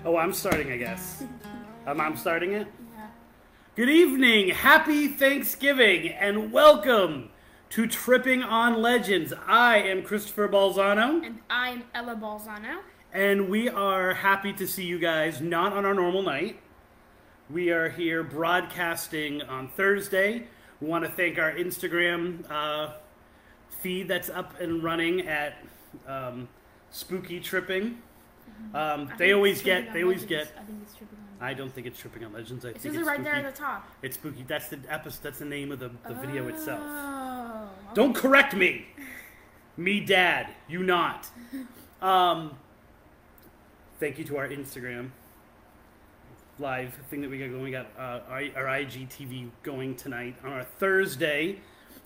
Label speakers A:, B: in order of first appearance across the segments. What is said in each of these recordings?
A: Oh, I'm starting, I guess. I'm starting it?
B: Yeah.
A: Good evening, happy Thanksgiving, and welcome to Tripping on Legends. I am Christopher Balzano.
B: And I'm Ella Balzano.
A: And we are happy to see you guys not on our normal night. We are here broadcasting on Thursday. We want to thank our Instagram feed that's up and running at Spooky Tripping. They always get.
B: I think it's Tripping on Legends.
A: I don't think it's Tripping on Legends. I
B: It
A: think
B: says it right there at the top.
A: It's Spooky. That's the episode. That's the name of the video itself.
B: Oh.
A: Don't correct me. Me, Dad. You not. Thank you to our Instagram live thing that we got going. We got our IGTV going tonight on our Thursday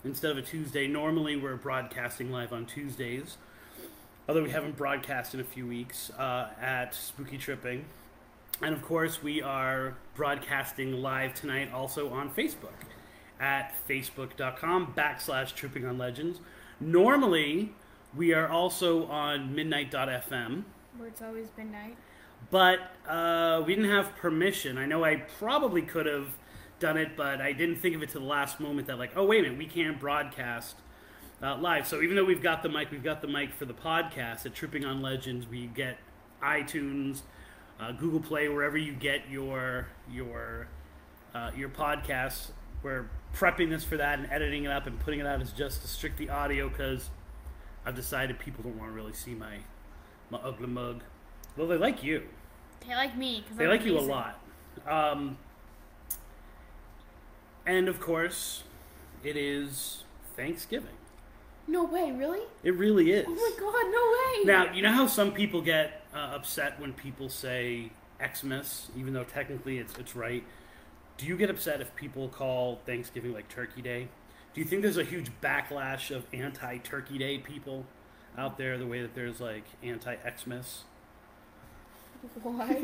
A: instead of a Tuesday. Normally we're broadcasting live on Tuesdays, although we haven't broadcast in a few weeks at Spooky Tripping. And of course we are broadcasting live tonight also on Facebook at facebook.com/Tripping on Legends. Normally we are also on midnight.fm,
B: where it's always midnight.
A: but we didn't have permission. I know I probably could have done it, but I didn't think of it to the last moment that, like, oh, wait a minute, we can't broadcast live. So even though we've got the mic for the podcast at Tripping on Legends. We get iTunes, Google Play, wherever you get your podcasts. We're prepping this for that and editing it up and putting it out as just strictly audio because I've decided people don't want to really see my ugly mug. Well, they like you.
B: They like me.
A: They like you a lot. And of course, it is Thanksgiving.
B: No way, really?
A: It really is.
B: Oh my god, no way!
A: Now, you know how some people get upset when people say Xmas, even though technically it's right? Do you get upset if people call Thanksgiving like Turkey Day? Do you think there's a huge backlash of anti-Turkey Day people out there the way that there's like anti-Xmas?
B: What?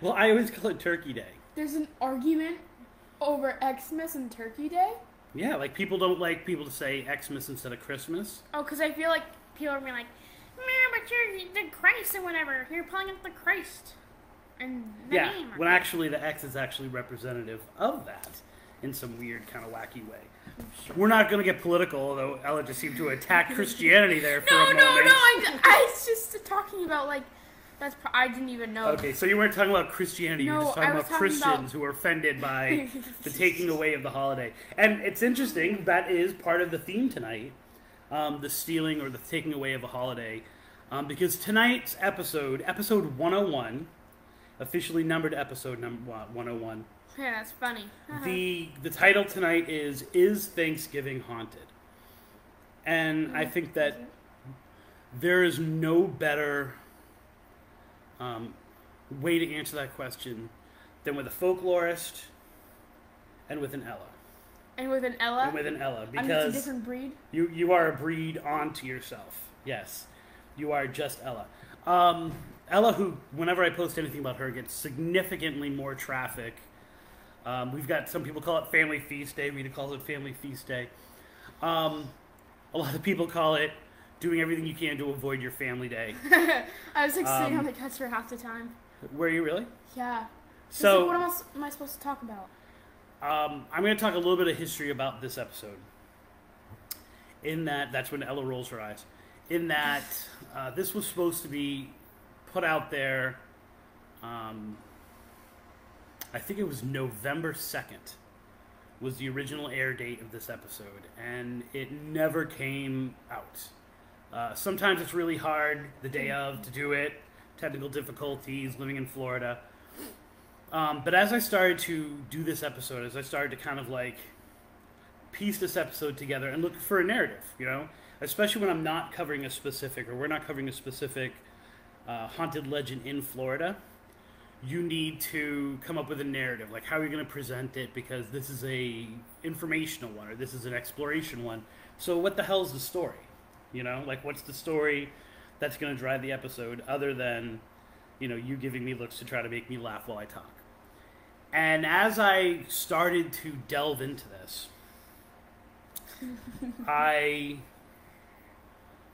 A: Well, I always call it Turkey Day.
B: There's an argument over Xmas and Turkey Day?
A: Yeah, like people don't like people to say Xmas instead of Christmas.
B: Oh, because I feel like people are being like, man, but you're the Christ or whatever. You're pulling up the Christ. And the name.
A: When actually the X is actually representative of that in some weird kind of wacky way. Sure. We're not going to get political, although Ella just seemed to attack Christianity there for a moment.
B: No, I was just talking about, like, I didn't even know.
A: Okay, so you weren't talking about Christianity, you were just talking about Christians who were offended by the taking away of the holiday. And it's interesting, that is part of the theme tonight, the stealing or the taking away of a holiday, because tonight's episode 101, officially numbered episode number 101.
B: Yeah, that's funny.
A: The title tonight is Thanksgiving Haunted? And I think that there is no better way to answer that question than with a folklorist and with an Ella.
B: And with an Ella?
A: And with an Ella.
B: I'm just a different breed?
A: You are a breed onto yourself. Yes. You are just Ella. Ella, who, whenever I post anything about her, gets significantly more traffic. We've got, some people call it Family Feast Day. Rita calls it Family Feast Day. A lot of people call it doing everything you can to avoid your family day.
B: I was like sitting on the couch for half the time.
A: Were you really?
B: Yeah.
A: So,
B: what else am I supposed to talk about?
A: I'm going to talk a little bit of history about this episode. In that's when Ella rolls her eyes. In that, this was supposed to be put out there, I think it was November 2nd was the original air date of this episode, and it never came out. Sometimes it's really hard the day of to do it, technical difficulties, living in Florida. But as I started to do this episode, as I started to kind of like piece this episode together and look for a narrative, you know, especially when I'm not covering a specific, or we're not covering a specific haunted legend in Florida, you need to come up with a narrative. Like, how are you going to present it? Because this is a informational one, or this is an exploration one. So what the hell is the story? You know, like, what's the story that's going to drive the episode other than, you know, you giving me looks to try to make me laugh while I talk? And as I started to delve into this, I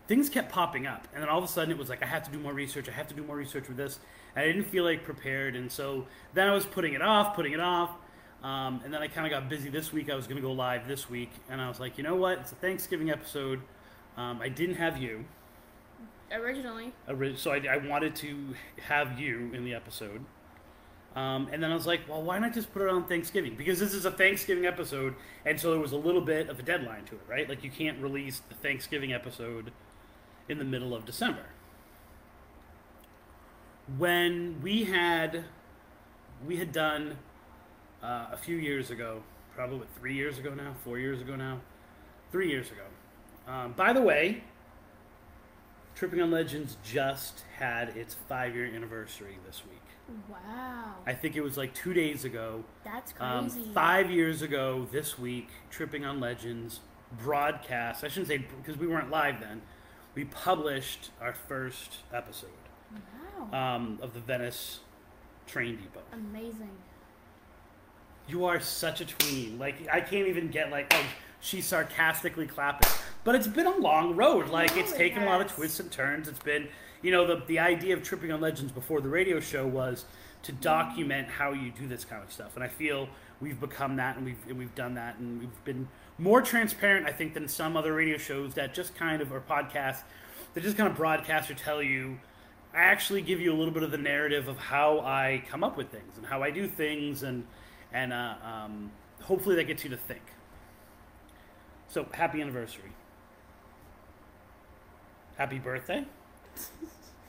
A: things kept popping up. And then all of a sudden it was like, I have to do more research. I have to do more research with this. And I didn't feel like prepared. And so then I was putting it off. And then I kind of got busy this week. I was going to go live this week. And I was like, you know what? It's a Thanksgiving episode. I didn't have you.
B: Originally.
A: So I wanted to have you in the episode. And then I was like, well, why not just put it on Thanksgiving? Because this is a Thanksgiving episode, and so there was a little bit of a deadline to it, right? Like, you can't release the Thanksgiving episode in the middle of December. When we had done a few years ago, probably 3 years ago now, 4 years ago now, 3 years ago. By the way, Tripping on Legends just had its 5-year anniversary this week.
B: Wow.
A: I think it was like 2 days ago.
B: That's crazy.
A: 5 years ago this week, Tripping on Legends broadcast. I shouldn't say, because we weren't live then. We published our first episode.
B: Wow.
A: Of the Venice Train Depot.
B: Amazing.
A: You are such a tween. Like, I can't even get like, oh, she's sarcastically clapping. But it's been a long road. Like, it's taken a lot of twists and turns. It's been, you know, the idea of Tripping on Legends before the radio show was to document how you do this kind of stuff. And I feel we've become that, and we've done that, and we've been more transparent, I think, than some other radio shows that just kind of, or podcasts, that just kind of broadcast or tell you. I actually give you a little bit of the narrative of how I come up with things and how I do things, and hopefully that gets you to think. So, happy anniversary. Happy birthday.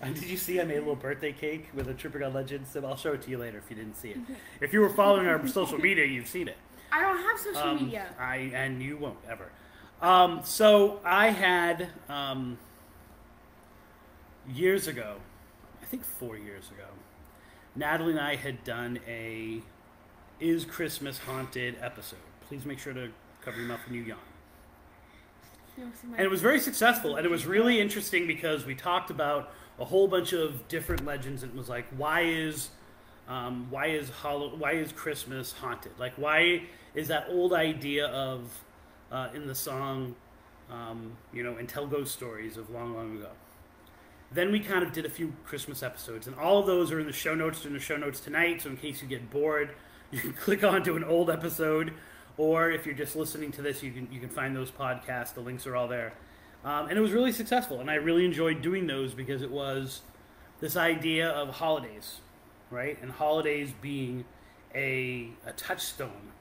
A: Did you see I made a little birthday cake with a Tripping on Legends? I'll show it to you later if you didn't see it. If you were following our social media, you've seen it.
B: I don't have social media.
A: And you won't ever. So I had, years ago, I think 4 years ago, Natalie and I had done a Is Christmas Haunted episode. Please make sure to cover your mouth when you yawn. And it was very successful, and it was really interesting because we talked about a whole bunch of different legends. And it was like, why is Christmas haunted? Like, why is that old idea of in the song, and tell ghost stories of long, long ago? Then we kind of did a few Christmas episodes, and all of those are in the show notes. In the show notes tonight, so in case you get bored, you can click onto an old episode. Or if you're just listening to this, you can find those podcasts. The links are all there. And it was really successful. And I really enjoyed doing those because it was this idea of holidays, right? And holidays being a touchstone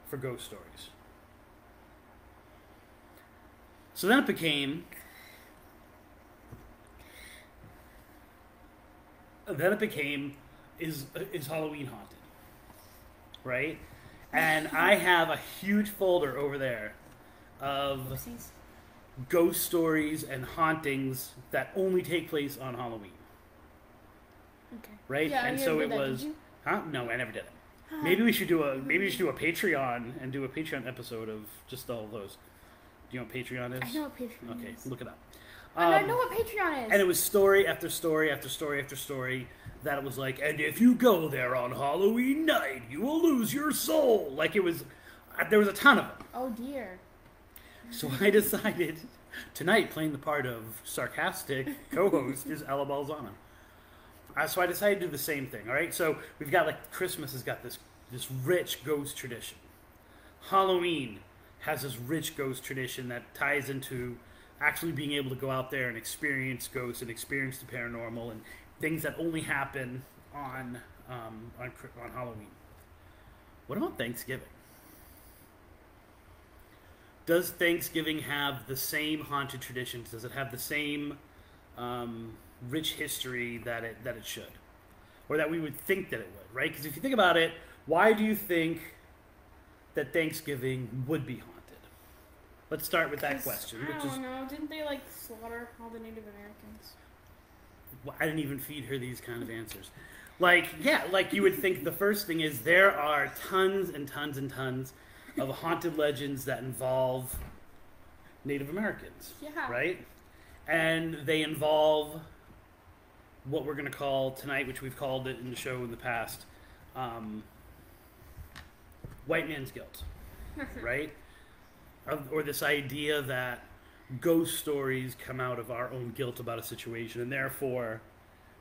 A: for ghost stories. So then it became... is Halloween haunted? Right? And I have a huge folder over there of ghost stories and hauntings that only take place on Halloween.
B: Okay.
A: Right?
B: Yeah,
A: and so it was. Did you? Huh? No, I never did it. Maybe we should do a Patreon and do a Patreon episode of just all of those. Do you know what Patreon is?
B: I know what Patreon is.
A: Okay, look it up.
B: I know what Patreon is.
A: And it was story after story after story after story. That it was like, and if you go there on Halloween night, you will lose your soul. Like, there was a ton of them.
B: Oh dear.
A: So I decided tonight, playing the part of sarcastic co-host is Adam Balzano. So I decided to do the same thing. All right. So we've got like Christmas has got this rich ghost tradition. Halloween has this rich ghost tradition that ties into actually being able to go out there and experience ghosts and experience the paranormal and things that only happen on Halloween. What about Thanksgiving? Does Thanksgiving have the same haunted traditions? Does it have the same rich history that it should, or that we would think that it would? Right? Because if you think about it, why do you think that Thanksgiving would be haunted? Let's start with that question.
B: I don't know. Didn't they slaughter all the Native Americans?
A: I didn't even feed her these kind of answers. You would think the first thing is there are tons and tons and tons of haunted legends that involve Native Americans.
B: Yeah.
A: Right? And they involve what we're going to call tonight, which we've called it in the show in the past, white man's guilt. Right? Or this idea that ghost stories come out of our own guilt about a situation, and therefore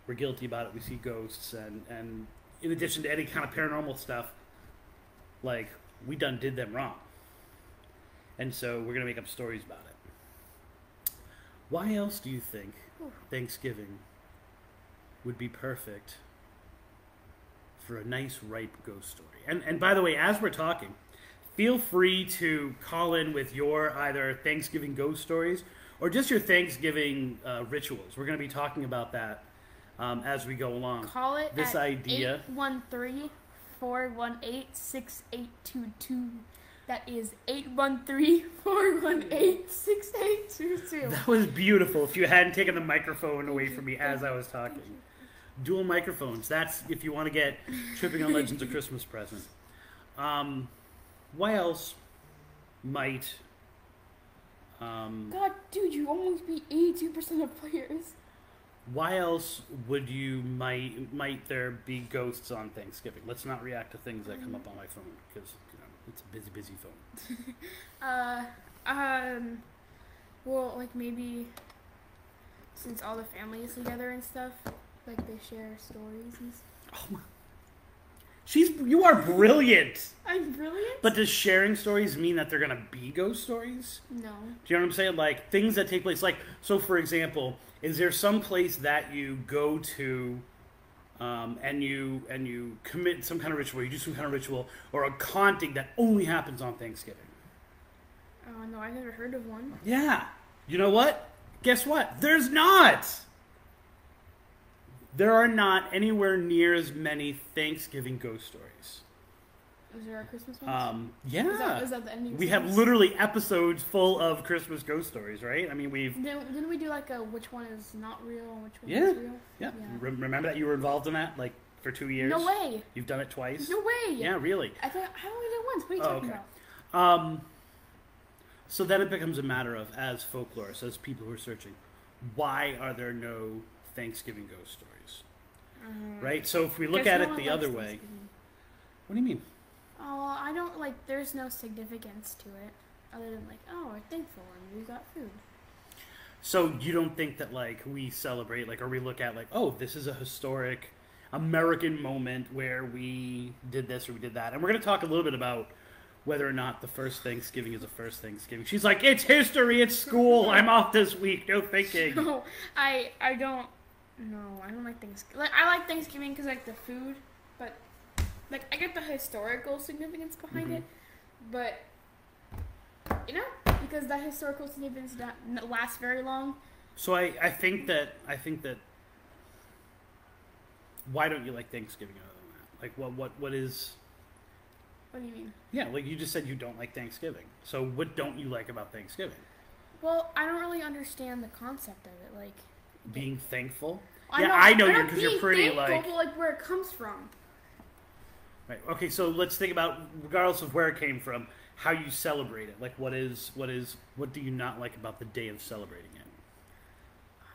A: we're guilty about it. We see ghosts, and in addition to any kind of paranormal stuff, like, we did them wrong. And so we're going to make up stories about it. Why else do you think Thanksgiving would be perfect for a nice, ripe ghost story? And by the way, as we're talking, feel free to call in with your either Thanksgiving ghost stories or just your Thanksgiving rituals. We're going to be talking about that as we go along.
B: Call it
A: this
B: at
A: idea
B: 813-418-6822. That is 813-418-6822.
A: That was beautiful. If you hadn't taken the microphone away from me as I was talking. Dual microphones. That's if you want to get Tripping on Legends a Christmas present. Why else might...
B: God, dude, you almost beat 82% of players.
A: Why else would you might there be ghosts on Thanksgiving? Let's not react to things that come up on my phone because it's a busy phone.
B: Well, like maybe since all the family is together and stuff, like they share stories and stuff.
A: Oh my! You are brilliant.
B: I'm brilliant.
A: But does sharing stories mean that they're gonna be ghost stories?
B: No.
A: Do you know what I'm saying? Like things that take place. Like so, for example, is there some place that you go to, and you commit some kind of ritual, you do some kind of ritual, or a haunting that only happens on Thanksgiving?
B: Oh no, I've never heard of one.
A: Yeah. You know what? Guess what? There's not. There are not anywhere near as many Thanksgiving ghost stories.
B: Is there a Christmas one?
A: Yeah.
B: Is that the ending?
A: We have literally episodes full of Christmas ghost stories, right? I mean,
B: Didn't we do like a which one is not real and which one is real?
A: Yeah. Remember that you were involved in that, like, for 2 years?
B: No way.
A: You've done it twice?
B: No way.
A: Yeah, really.
B: I only did it once. What are you talking about?
A: So then it becomes a matter of, as folklorists, as people who are searching, why are there no Thanksgiving ghost stories? Right? So if we look at it the other way... What do you mean?
B: Oh, well, I don't, like, there's no significance to it, other than, like, oh, we're thankful and we got food.
A: So you don't think that, like, we celebrate, like, or we look at, like, oh, this is a historic American moment where we did this or we did that. And we're going to talk a little bit about whether or not the first Thanksgiving is the first Thanksgiving. She's like, it's history, it's school, I'm off this week, no thinking.
B: No, I don't like Thanksgiving. Like, I like Thanksgiving because, like, the food, but, like, I get the historical significance behind it, but, you know, because that historical significance doesn't last very long.
A: So I think that, why don't you like Thanksgiving other than that? Like, what is...
B: What do you mean?
A: Yeah, like you just said you don't like Thanksgiving. So what don't you like about Thanksgiving?
B: Well, I don't really understand the concept of it, like...
A: Being thankful?
B: I
A: know you because you're pretty,
B: like where it comes from.
A: Right. Okay, so let's think about, regardless of where it came from, how you celebrate it. Like, what do you not like about the day of celebrating it?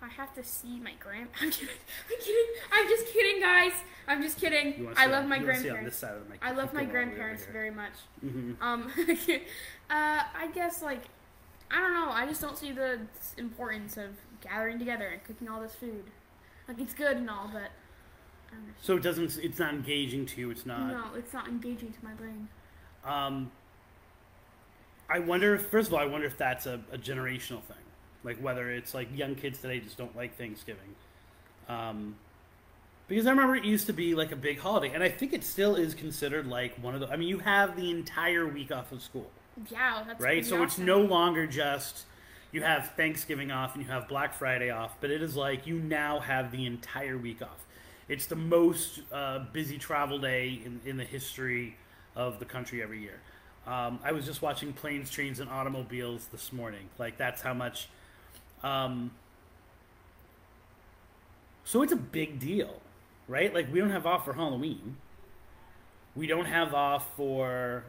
B: I have to see my I'm kidding. I'm just kidding, guys. I'm just kidding. I love my grandparents. I love my grandparents very much. I guess, like, I don't know. I just don't see the importance of gathering together and cooking all this food. Like, it's good and all, but I don't know.
A: So it's not engaging to you. It's not.
B: No, it's not engaging to my brain.
A: I wonder if that's a generational thing. Like, whether it's, like, young kids today just don't like Thanksgiving. Because I remember it used to be, like, a big holiday. And I think it still is considered, like, one of the... I mean, you have the entire week off of school.
B: Yeah, that's
A: right? So
B: awesome.
A: It's no longer just... You have Thanksgiving off and you have Black Friday off. But it is like you now have the entire week off. It's the most busy travel day in the history of the country every year. I was just watching Planes, Trains, and Automobiles this morning. Like, that's how much... So it's a big deal, right? Like, we don't have off for Halloween. We don't have off for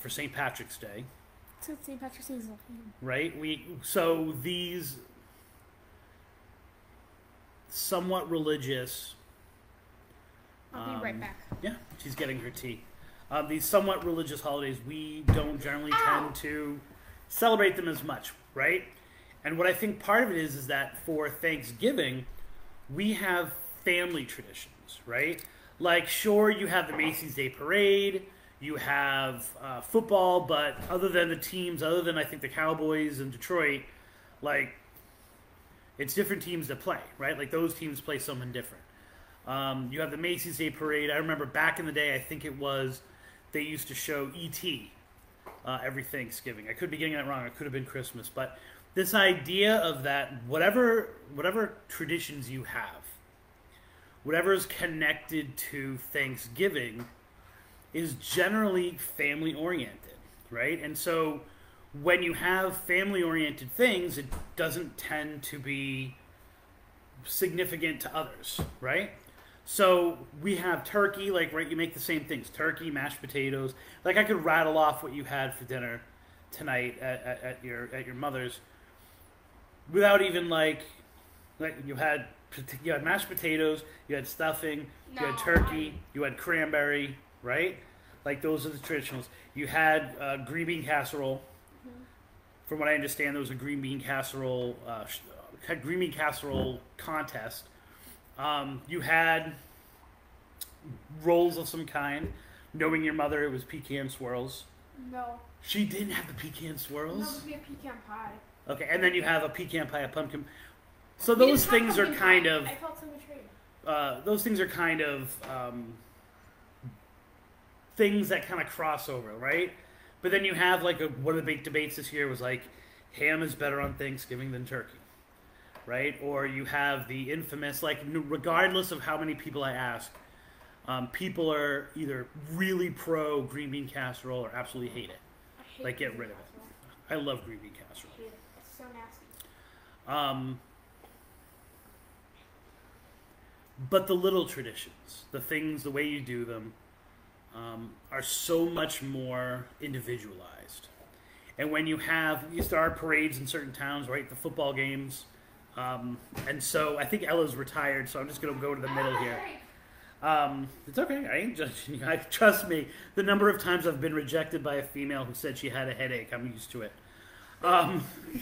A: St. Patrick's Day.
B: So St. Patrick's Day is
A: right? So these somewhat religious...
B: I'll be right back.
A: Yeah, she's getting her tea. These somewhat religious holidays, we don't generally tend to celebrate them as much, right? And what I think part of it is that for Thanksgiving, we have family traditions, right? Like, sure, you have the Macy's Day Parade, you have football, but other than the teams, other than I think the Cowboys in Detroit, like, it's different teams that play, right? Like, those teams play something different. You have the Macy's Day Parade. I remember back in the day, I think it was, they used to show E.T. Every Thanksgiving. I could be getting that wrong. It could have been Christmas. But this idea of that, whatever traditions you have, whatever is connected to Thanksgiving is generally family-oriented, right? And so when you have family-oriented things, it doesn't tend to be significant to others, right? So we have turkey, like, right, you make the same things. Turkey, mashed potatoes. Like, I could rattle off what you had for dinner tonight at your mother's without even, like you had mashed potatoes, you had stuffing, you had turkey, you had cranberry, right? Like, those are the traditionals. You had green bean casserole. Mm-hmm. From what I understand, there was a green bean casserole contest. You had rolls of some kind. Knowing your mother, it was pecan swirls.
B: No.
A: She didn't have the pecan swirls?
B: No, it would be a pecan pie.
A: Okay, and then you have a pecan pie, a pumpkin. So those things are kind of...
B: I felt so betrayed.
A: Those things are kind of things that kind of cross over, right? But then you have, like, one of the big debates this year was, like, ham is better on Thanksgiving than turkey, right? Or you have the infamous, like, regardless of how many people I ask, people are either really pro green bean casserole or absolutely hate it.
B: I hate
A: like, get rid of it. I love green bean casserole.
B: I hate it. It's so nasty.
A: But the little traditions, the things, the way you do them, are so much more individualized. And when you start parades in certain towns, right? The football games. And so I think Ella's retired, so I'm just going to go to the middle here. It's okay. I ain't judging you. Trust me, the number of times I've been rejected by a female who said she had a headache, I'm used to it.
B: Love you.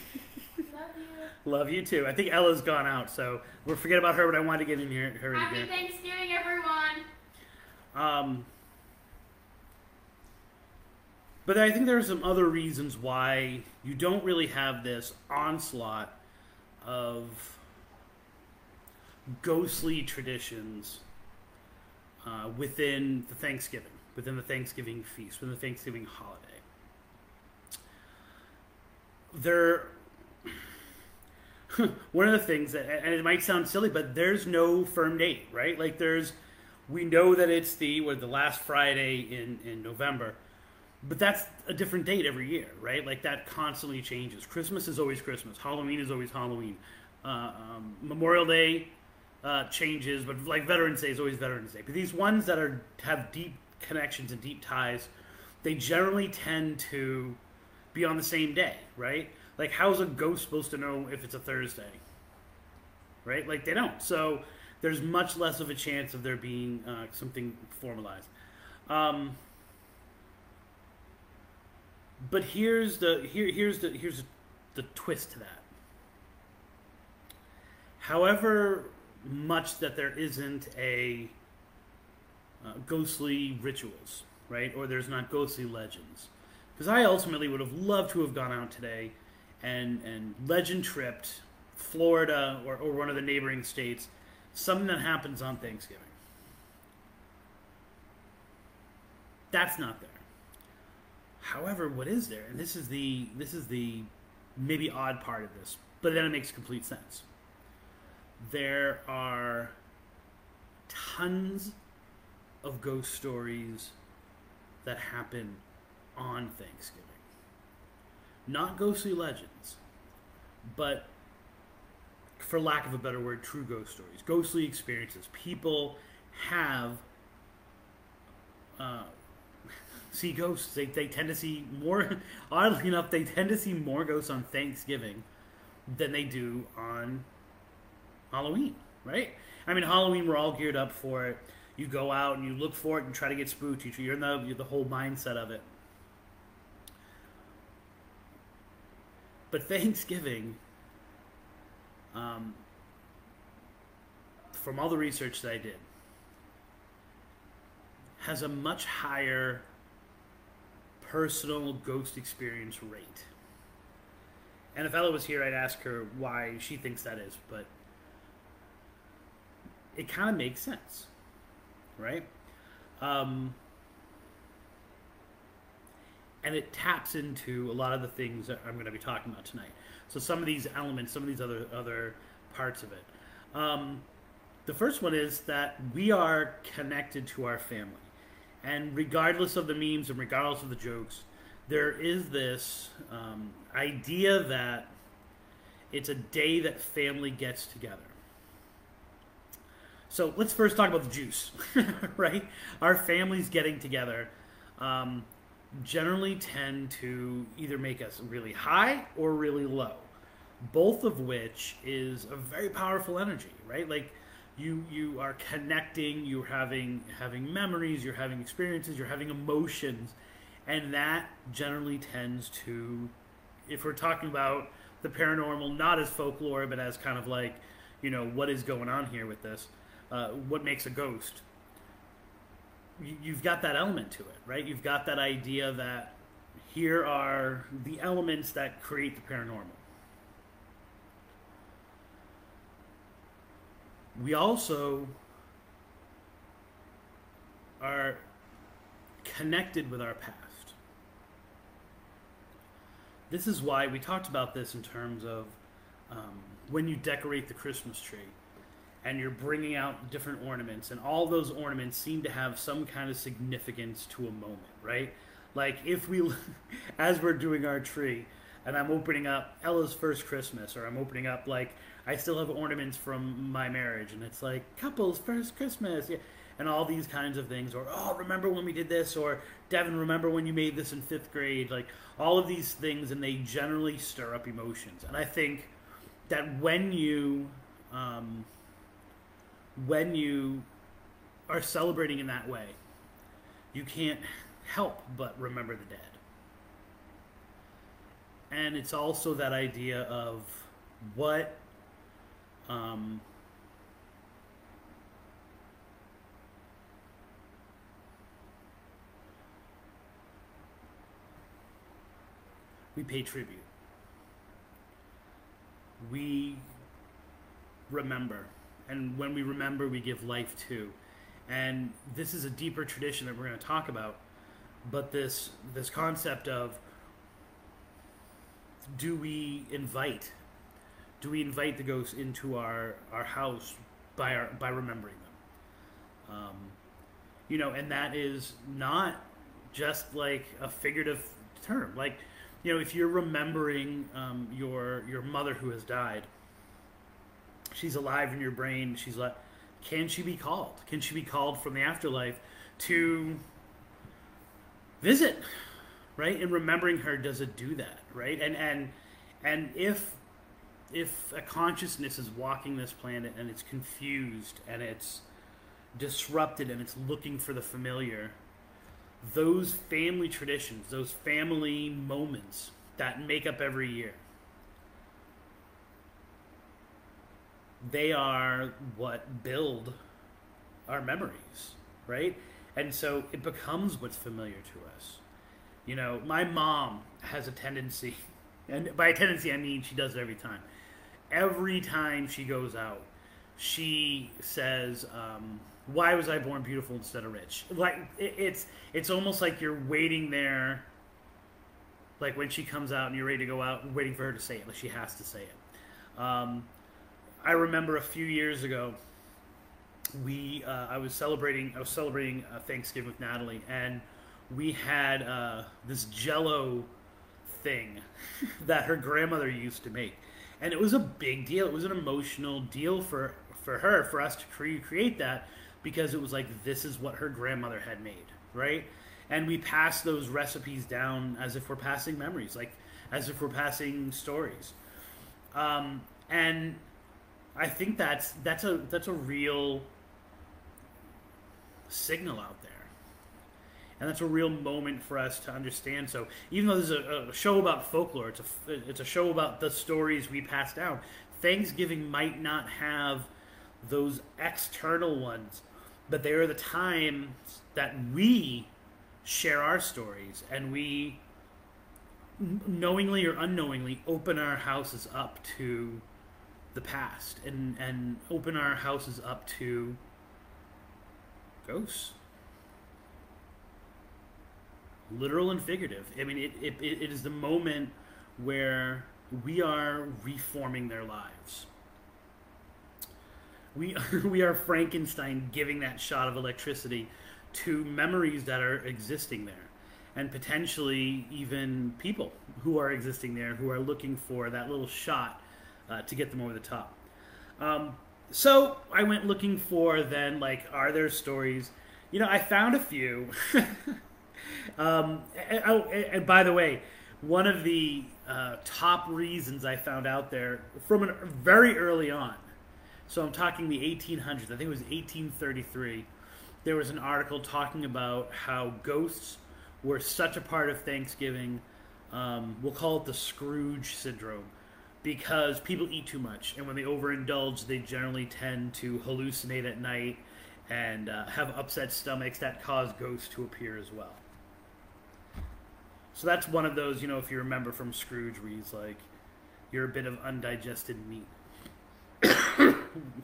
A: Love you too. I think Ella's gone out, so we'll forget about her, but I wanted to get in here.
B: Happy Thanksgiving, everyone.
A: But I think there are some other reasons why you don't really have this onslaught of ghostly traditions within the Thanksgiving feast, within the Thanksgiving holiday. One of the things that, and it might sound silly, but there's no firm date, right? Like, we know that it's the last Friday in November, but that's a different date every year, right? Like, that constantly changes. Christmas is always Christmas. Halloween is always Halloween. Memorial Day changes, but, like, Veterans Day is always Veterans Day. But these ones that have deep connections and deep ties, they generally tend to be on the same day, right? Like, how's a ghost supposed to know if it's a Thursday? Right? Like, they don't. So there's much less of a chance of there being something formalized. But here's the twist to that. However much that there isn't a ghostly rituals, right? Or there's not ghostly legends. Because I ultimately would have loved to have gone out today and legend tripped Florida or one of the neighboring states, something that happens on Thanksgiving. That's not there. However, what is there, and this is the maybe odd part of this, but then it makes complete sense. There are tons of ghost stories that happen on Thanksgiving. Not ghostly legends, but, for lack of a better word, true ghost stories. Ghostly experiences. People have see ghosts. They tend to see more, oddly enough, they tend to see more ghosts on Thanksgiving than they do on Halloween, right? I mean, Halloween, we're all geared up for it. You go out and you look for it and try to get spooked. You're in the whole mindset of it. But Thanksgiving, um, from all the research that I did, has a much higher personal ghost experience rate. And if Ella was here, I'd ask her why she thinks that is, but it kind of makes sense, right? And it taps into a lot of the things that I'm going to be talking about tonight. So some of these elements, some of these other parts of it. The first one is that we are connected to our family. And regardless of the memes and regardless of the jokes, there is this idea that it's a day that family gets together. So let's first talk about the juice, right? Our families getting together generally tend to either make us really high or really low, both of which is a very powerful energy, right? Like you are connecting, you're having memories, you're having experiences, you're having emotions, and that generally tends to, if we're talking about the paranormal, not as folklore, but as kind of like, you know, what is going on here with this, what makes a ghost. You've got that element to it, right? You've got that idea that here are the elements that create the paranormal. We also are connected with our past. This is why we talked about this in terms of when you decorate the Christmas tree and you're bringing out different ornaments, and all those ornaments seem to have some kind of significance to a moment, right? Like if we, as we're doing our tree, and I'm opening up Ella's first Christmas, or I'm opening up, like, I still have ornaments from my marriage, and it's like, couple's first Christmas, yeah, and all these kinds of things, or, oh, remember when we did this, or, Devin, remember when you made this in 5th grade, like, all of these things, and they generally stir up emotions. And I think that when you are celebrating in that way, you can't help but remember the dead. And it's also that idea of what we pay tribute. We remember. And when we remember, we give life to. And this is a deeper tradition that we're going to talk about. But this concept of, do we invite the ghosts into our house by remembering them? You know, and that is not just like a figurative term. Like, you know, if you're remembering your mother who has died, she's alive in your brain. She's like, can she be called? Can she be called from the afterlife to visit? Right? And remembering her, does it do that? Right? And if a consciousness is walking this planet and it's confused and it's disrupted and it's looking for the familiar, those family traditions, those family moments that make up every year, they are what build our memories, right? And so it becomes what's familiar to us. You know, my mom has a tendency, and by a tendency I mean she does it every time. Every time she goes out, she says, why was I born beautiful instead of rich? Like, it's almost like you're waiting there, like when she comes out and you're ready to go out, waiting for her to say it, like she has to say it. I remember a few years ago, I was celebrating Thanksgiving with Natalie, and we had this Jell-O thing that her grandmother used to make, and it was a big deal. It was an emotional deal for her, for us to create that, because it was like, this is what her grandmother had made, right? And we pass those recipes down as if we're passing memories, like as if we're passing stories, and I think that's a real signal out there, and that's a real moment for us to understand. So even though this is a show about folklore, it's a show about the stories we pass down. Thanksgiving might not have those external ones, but they are the times that we share our stories, and we knowingly or unknowingly open our houses up to the past, and open our houses up to ghosts. Literal and figurative. I mean, it is the moment where we are reforming their lives. We are Frankenstein giving that shot of electricity to memories that are existing there, and potentially even people who are existing there who are looking for that little shot to get them over the top. So I went looking for then, like, are there stories? You know, I found a few. And by the way, one of the top reasons I found out there from very early on, so I'm talking the 1800s, I think it was 1833, there was an article talking about how ghosts were such a part of Thanksgiving, we'll call it the Scrooge Syndrome, because people eat too much, and when they overindulge, they generally tend to hallucinate at night and have upset stomachs that cause ghosts to appear as well. So that's one of those, you know, if you remember from Scrooge, where he's like, you're a bit of undigested meat.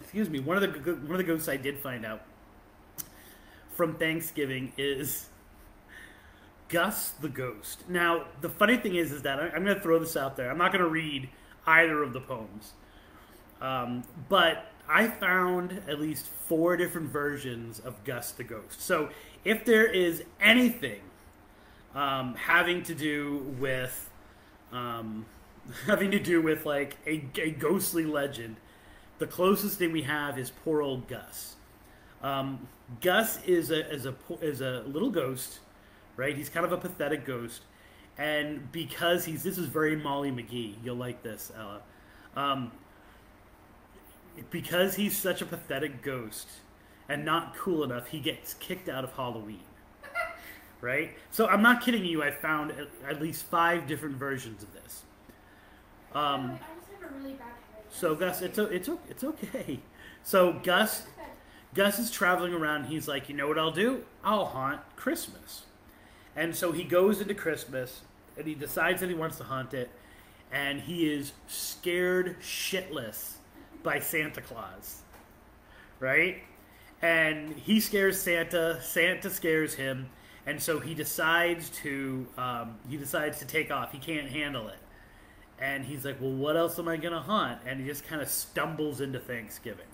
A: Excuse me. One of the ghosts I did find out from Thanksgiving is Gus the Ghost. Now, the funny thing is that I'm going to throw this out there. I'm not going to read either of the poems. But I found at least 4 different versions of Gus the Ghost. So if there is anything having to do with like a ghostly legend, the closest thing we have is poor old Gus. Gus is a little ghost, right? He's kind of a pathetic ghost, and because this is very Molly McGee. You'll like this, Ella. Because he's such a pathetic ghost and not cool enough, he gets kicked out of Halloween. Right? So I'm not kidding you. I found at least 5 different versions of this.
B: I just have a really bad headache.
A: So Gus, it's okay. So Gus is traveling around. He's like, you know what I'll do? I'll haunt Christmas. And so he goes into Christmas, and he decides that he wants to haunt it, and he is scared shitless by Santa Claus, right? And he scares Santa. Santa scares him. And so he decides to take off. He can't handle it, and he's like, "Well, what else am I gonna haunt?" And he just kind of stumbles into Thanksgiving.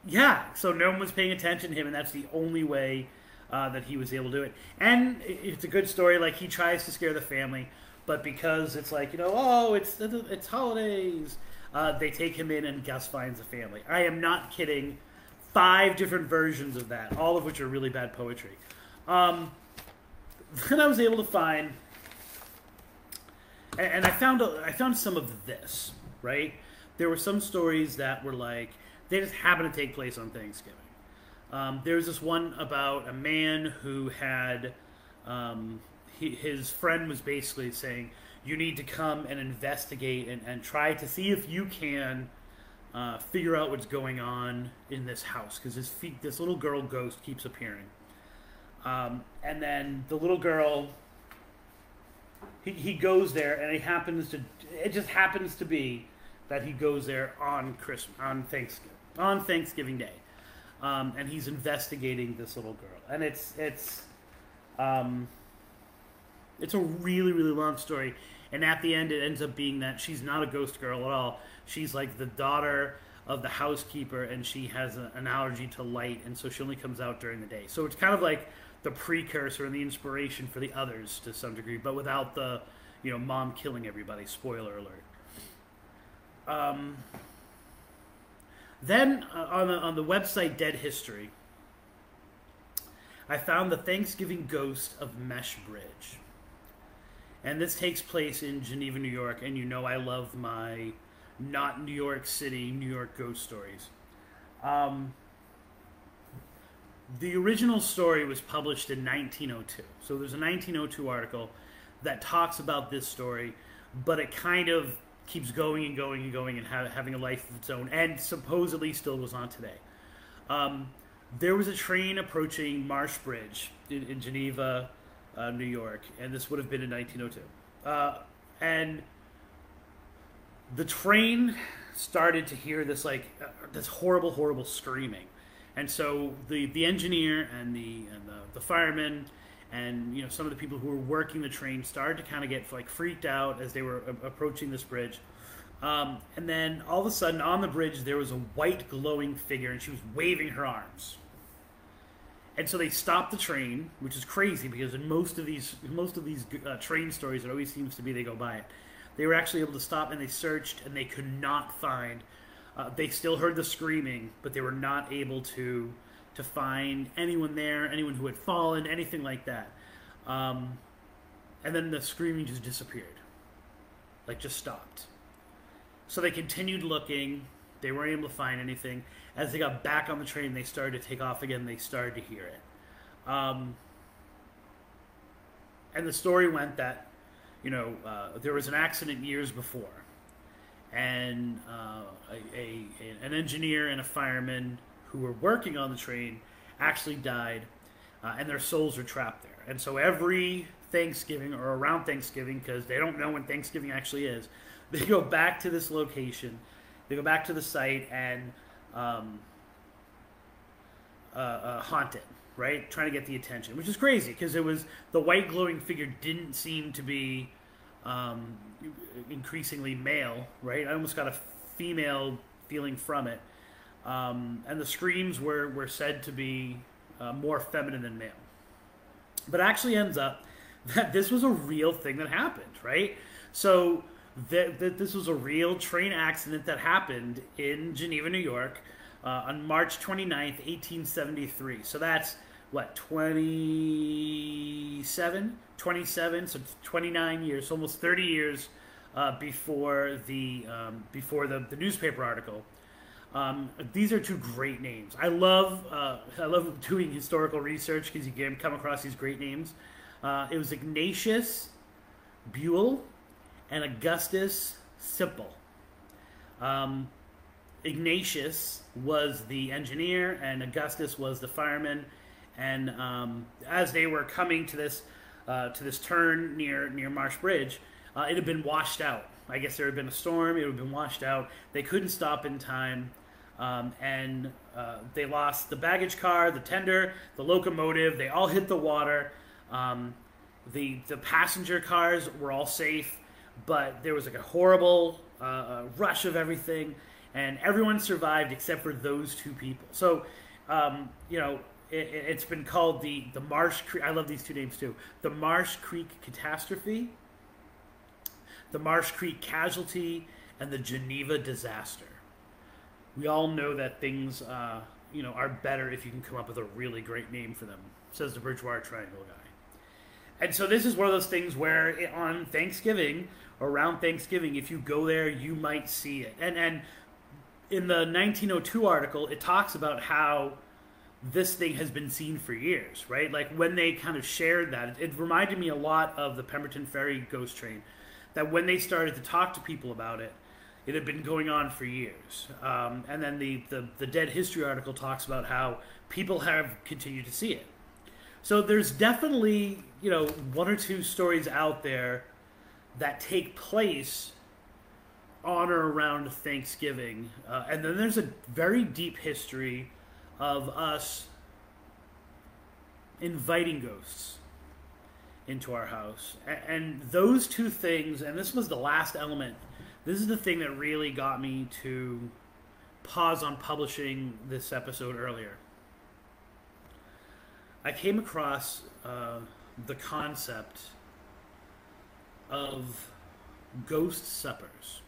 A: Yeah, so no one was paying attention to him, and that's the only way that he was able to do it. And it's a good story. Like, he tries to scare the family, but because it's like, you know, oh, it's holidays, they take him in, and Gus finds the family. I am not kidding. 5 different versions of that, all of which are really bad poetry. Then I was able to find, and I found some of this, right? There were some stories that were like, they just happen to take place on Thanksgiving. There was this one about a man who had, his friend was basically saying, you need to come and investigate and try to see if you can figure out what's going on in this house, because this little girl ghost keeps appearing. And then the little girl, he goes there, and it just happens to be that he goes there on Thanksgiving Day, and he's investigating this little girl, and it's a really, really long story. And at the end, it ends up being that she's not a ghost girl at all. She's like the daughter of the housekeeper, and she has an allergy to light, and so she only comes out during the day. So it's kind of like the precursor and the inspiration for the others to some degree, but without the, you know, mom killing everybody. Spoiler alert. Then on the website Dead History, I found the Thanksgiving Ghost of Mesh Bridge. And this takes place in Geneva, New York, and you know I love my not New York City, New York ghost stories. The original story was published in 1902. So there's a 1902 article that talks about this story. but it kind of keeps going and going and going and having a life of its own, and supposedly still goes on today. There was a train approaching Marsh Bridge in Geneva, New York, and this would have been in 1902. And the train started to hear this this horrible screaming, and so the engineer and the firemen and some of the people who were working the train started to kind of get freaked out as they were approaching this bridge. And then all of a sudden on the bridge there was a white glowing figure, and she was waving her arms. And so they stopped the train, which is crazy because in most of these train stories, it always seems to be they go by it. They were actually able to stop, and they searched, and they could not find. They still heard the screaming, but they were not able to find anyone there, anyone who had fallen, anything like that. And then the screaming just disappeared, just stopped. So they continued looking. They weren't able to find anything. As they got back on the train, they started to take off again. They started to hear it. And the story went that, there was an accident years before. And an engineer and a fireman who were working on the train actually died. And their souls are trapped there. And so every Thanksgiving, or around Thanksgiving, because they don't know when Thanksgiving actually is, they go back to this location. They go back to the site and haunt it, right? Trying to get the attention, which is crazy because it was the white glowing figure didn't seem to be increasingly male, right? I almost got a female feeling from it, and the screams were said to be more feminine than male. But it actually ends up that this was a real thing that happened, right? So that this was a real train accident that happened in Geneva, New York, on March 29th, 1873. So that's, what, 27, so 29 years, almost 30 years before the newspaper article. These are two great names. I love doing historical research because you can come across these great names. It was Ignatius Buell and Augustus Simple. Ignatius was the engineer, and Augustus was the fireman. And as they were coming to this turn near Marsh Bridge, it had been washed out. I guess there had been a storm. It had been washed out. They couldn't stop in time, and they lost the baggage car, the tender, the locomotive. They all hit the water. The passenger cars were all safe, but there was a horrible rush of everything, and everyone survived except for those two people. So, it's been called the Marsh Creek. I love these two names too. The Marsh Creek Catastrophe, the Marsh Creek Casualty, and the Geneva Disaster. We all know that things, are better if you can come up with a really great name for them, says the Bridgewater Triangle guy. And so this is one of those things where on Thanksgiving, or around Thanksgiving, if you go there, you might see it. And in the 1902 article, it talks about how this thing has been seen for years, right? Like when they kind of shared that, it reminded me a lot of the Pemberton Ferry ghost train, that when they started to talk to people about it, it had been going on for years. And then the Dead History article talks about how people have continued to see it. So there's definitely, one or two stories out there that take place on or around Thanksgiving. And then there's a very deep history of us inviting ghosts into our house. And those two things, and this was the last element, this is the thing that really got me to pause on publishing this episode earlier. I came across the concept of ghost suppers,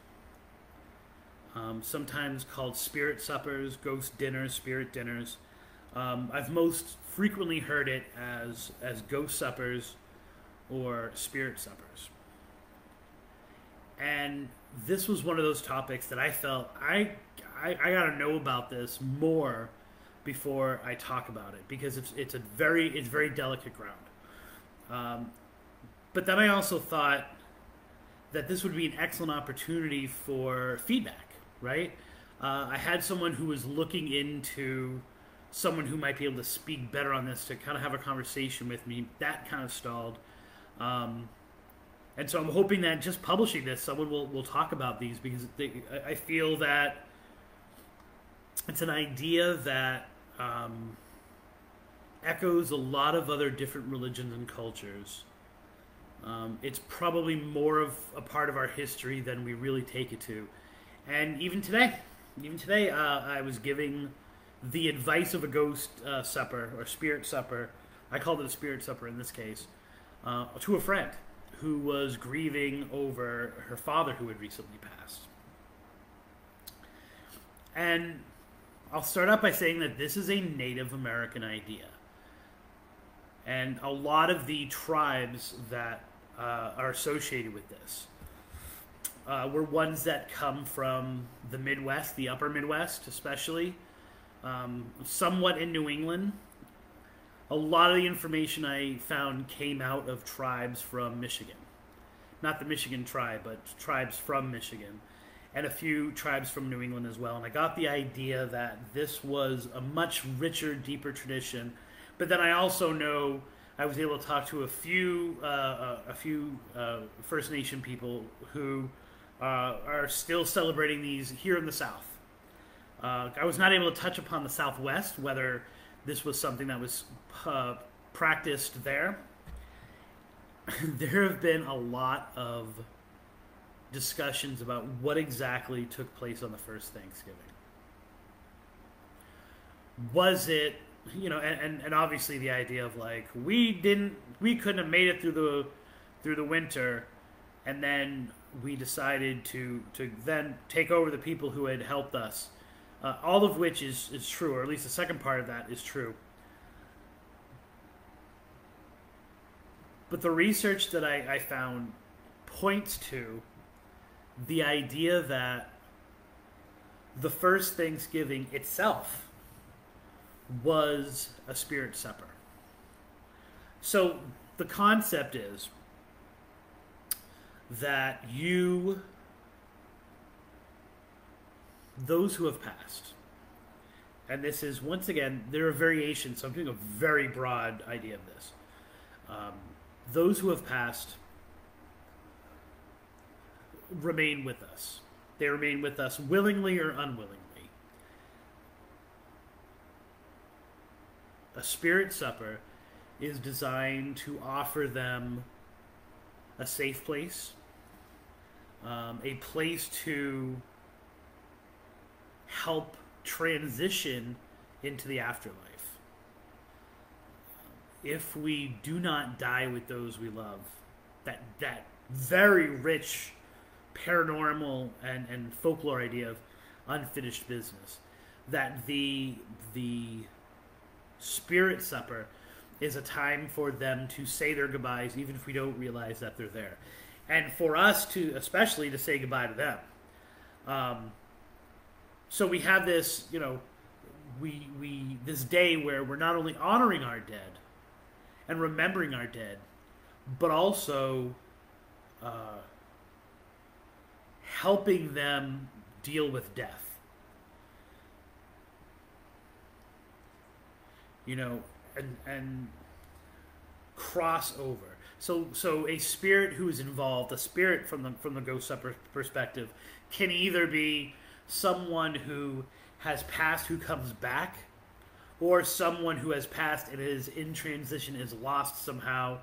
A: sometimes called spirit suppers, ghost dinners, spirit dinners. I've most frequently heard it as ghost suppers or spirit suppers. And this was one of those topics that I felt I got to know about this more before I talk about it, because it's very delicate ground. But then I also thought that this would be an excellent opportunity for feedback, right? I had someone who was looking into someone who might be able to speak better on this to kind of have a conversation with me. That kind of stalled. And so I'm hoping that just publishing this, someone will talk about these, because I feel that it's an idea that echoes a lot of other different religions and cultures. It's probably more of a part of our history than we really take it to. And even today, I was giving the advice of a ghost supper, or spirit supper. I called it a spirit supper in this case, to a friend who was grieving over her father who had recently passed. And I'll start out by saying that this is a Native American idea. And a lot of the tribes that are associated with this were ones that come from the Midwest, the upper Midwest especially, somewhat in New England. A lot of the information I found came out of tribes from Michigan. Not the Michigan tribe, but tribes from Michigan. And a few tribes from New England as well. And I got the idea that this was a much richer, deeper tradition. But then I also know I was able to talk to a few First Nation people who are still celebrating these here in the South. I was not able to touch upon the Southwest, whether this was something that was practiced there. There have been a lot of discussions about what exactly took place on the first Thanksgiving. Was it, and obviously the idea of like we couldn't have made it through the winter, and then we decided to then take over the people who had helped us. All of which is true, or at least the second part of that is true. But the research that I found points to the idea that the first Thanksgiving itself was a spirit supper. So the concept is that those who have passed, and this is, once again, there are variations, so I'm doing a very broad idea of this. Those who have passed remain with us. They remain with us willingly or unwillingly. A spirit supper is designed to offer them a safe place, a place to help transition into the afterlife. If we do not die with those we love, that very rich paranormal and folklore idea of unfinished business, that the spirit supper is a time for them to say their goodbyes, even if we don't realize that they're there, and for us to especially to say goodbye to them. So we have this, we this day where we're not only honoring our dead and remembering our dead, but also helping them deal with death. And cross over. So a spirit who is involved, a spirit from the ghost supper perspective, can either be someone who has passed who comes back, or someone who has passed and is in transition, is lost somehow.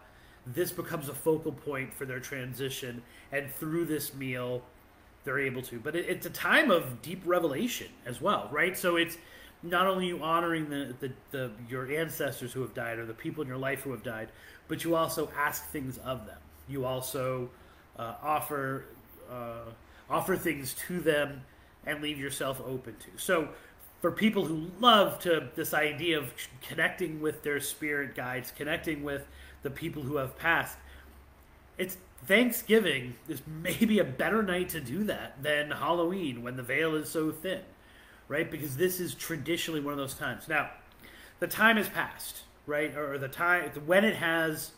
A: This becomes a focal point for their transition, and through this meal they're able to. But it's a time of deep revelation as well, right? So it's not only you honoring your ancestors who have died, or the people in your life who have died, but you also ask things of them. You also offer things to them and leave yourself open to. So for people who love this idea of connecting with their spirit guides, connecting with the people who have passed, it's Thanksgiving is maybe a better night to do that than Halloween, when the veil is so thin, right? Because this is traditionally one of those times. Now, the time has passed, right? Or the time when it has,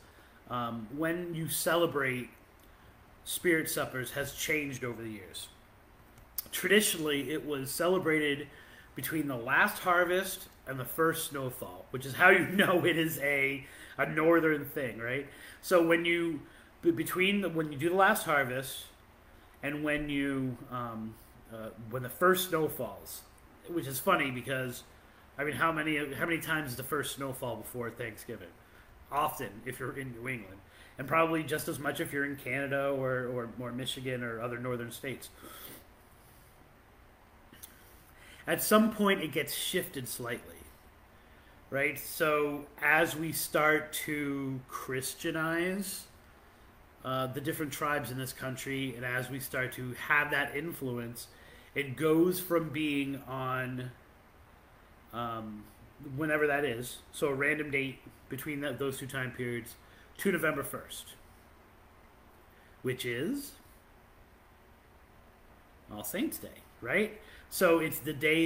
A: when you celebrate spirit suppers has changed over the years. Traditionally, it was celebrated between the last harvest and the first snowfall, which is how you know it is a northern thing, right? So when you when you do the last harvest and when the first snow falls, which is funny because, I mean, how many times is the first snowfall before Thanksgiving? Often, if you're in New England, and probably just as much if you're in Canada or Michigan or other northern states. At some point, it gets shifted slightly, right? So as we start to Christianize the different tribes in this country, and as we start to have that influence, it goes from being on whenever that is, so a random date between those two time periods, to November 1st, which is All Saints Day, right? So it's the day,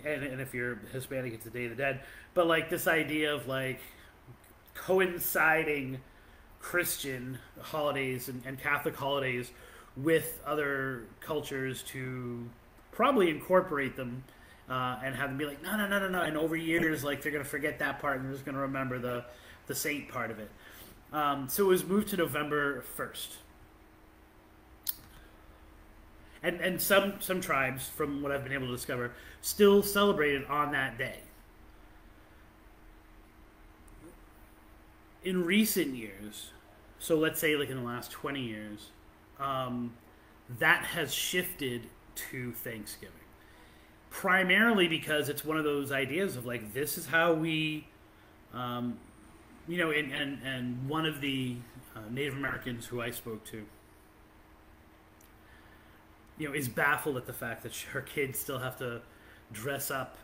A: and if you're Hispanic, it's the Day of the Dead. But like this idea of like coinciding Christian holidays and Catholic holidays with other cultures to probably incorporate them and have them be like, no. And over years, like they're going to forget that part and they're just going to remember the saint part of it. So it was moved to November 1st. And some tribes, from what I've been able to discover, still celebrate it on that day. In recent years, so let's say like in the last 20 years, that has shifted to Thanksgiving. Primarily because it's one of those ideas of like, this is how we, and one of the Native Americans who I spoke to, is baffled at the fact that her kids still have to dress up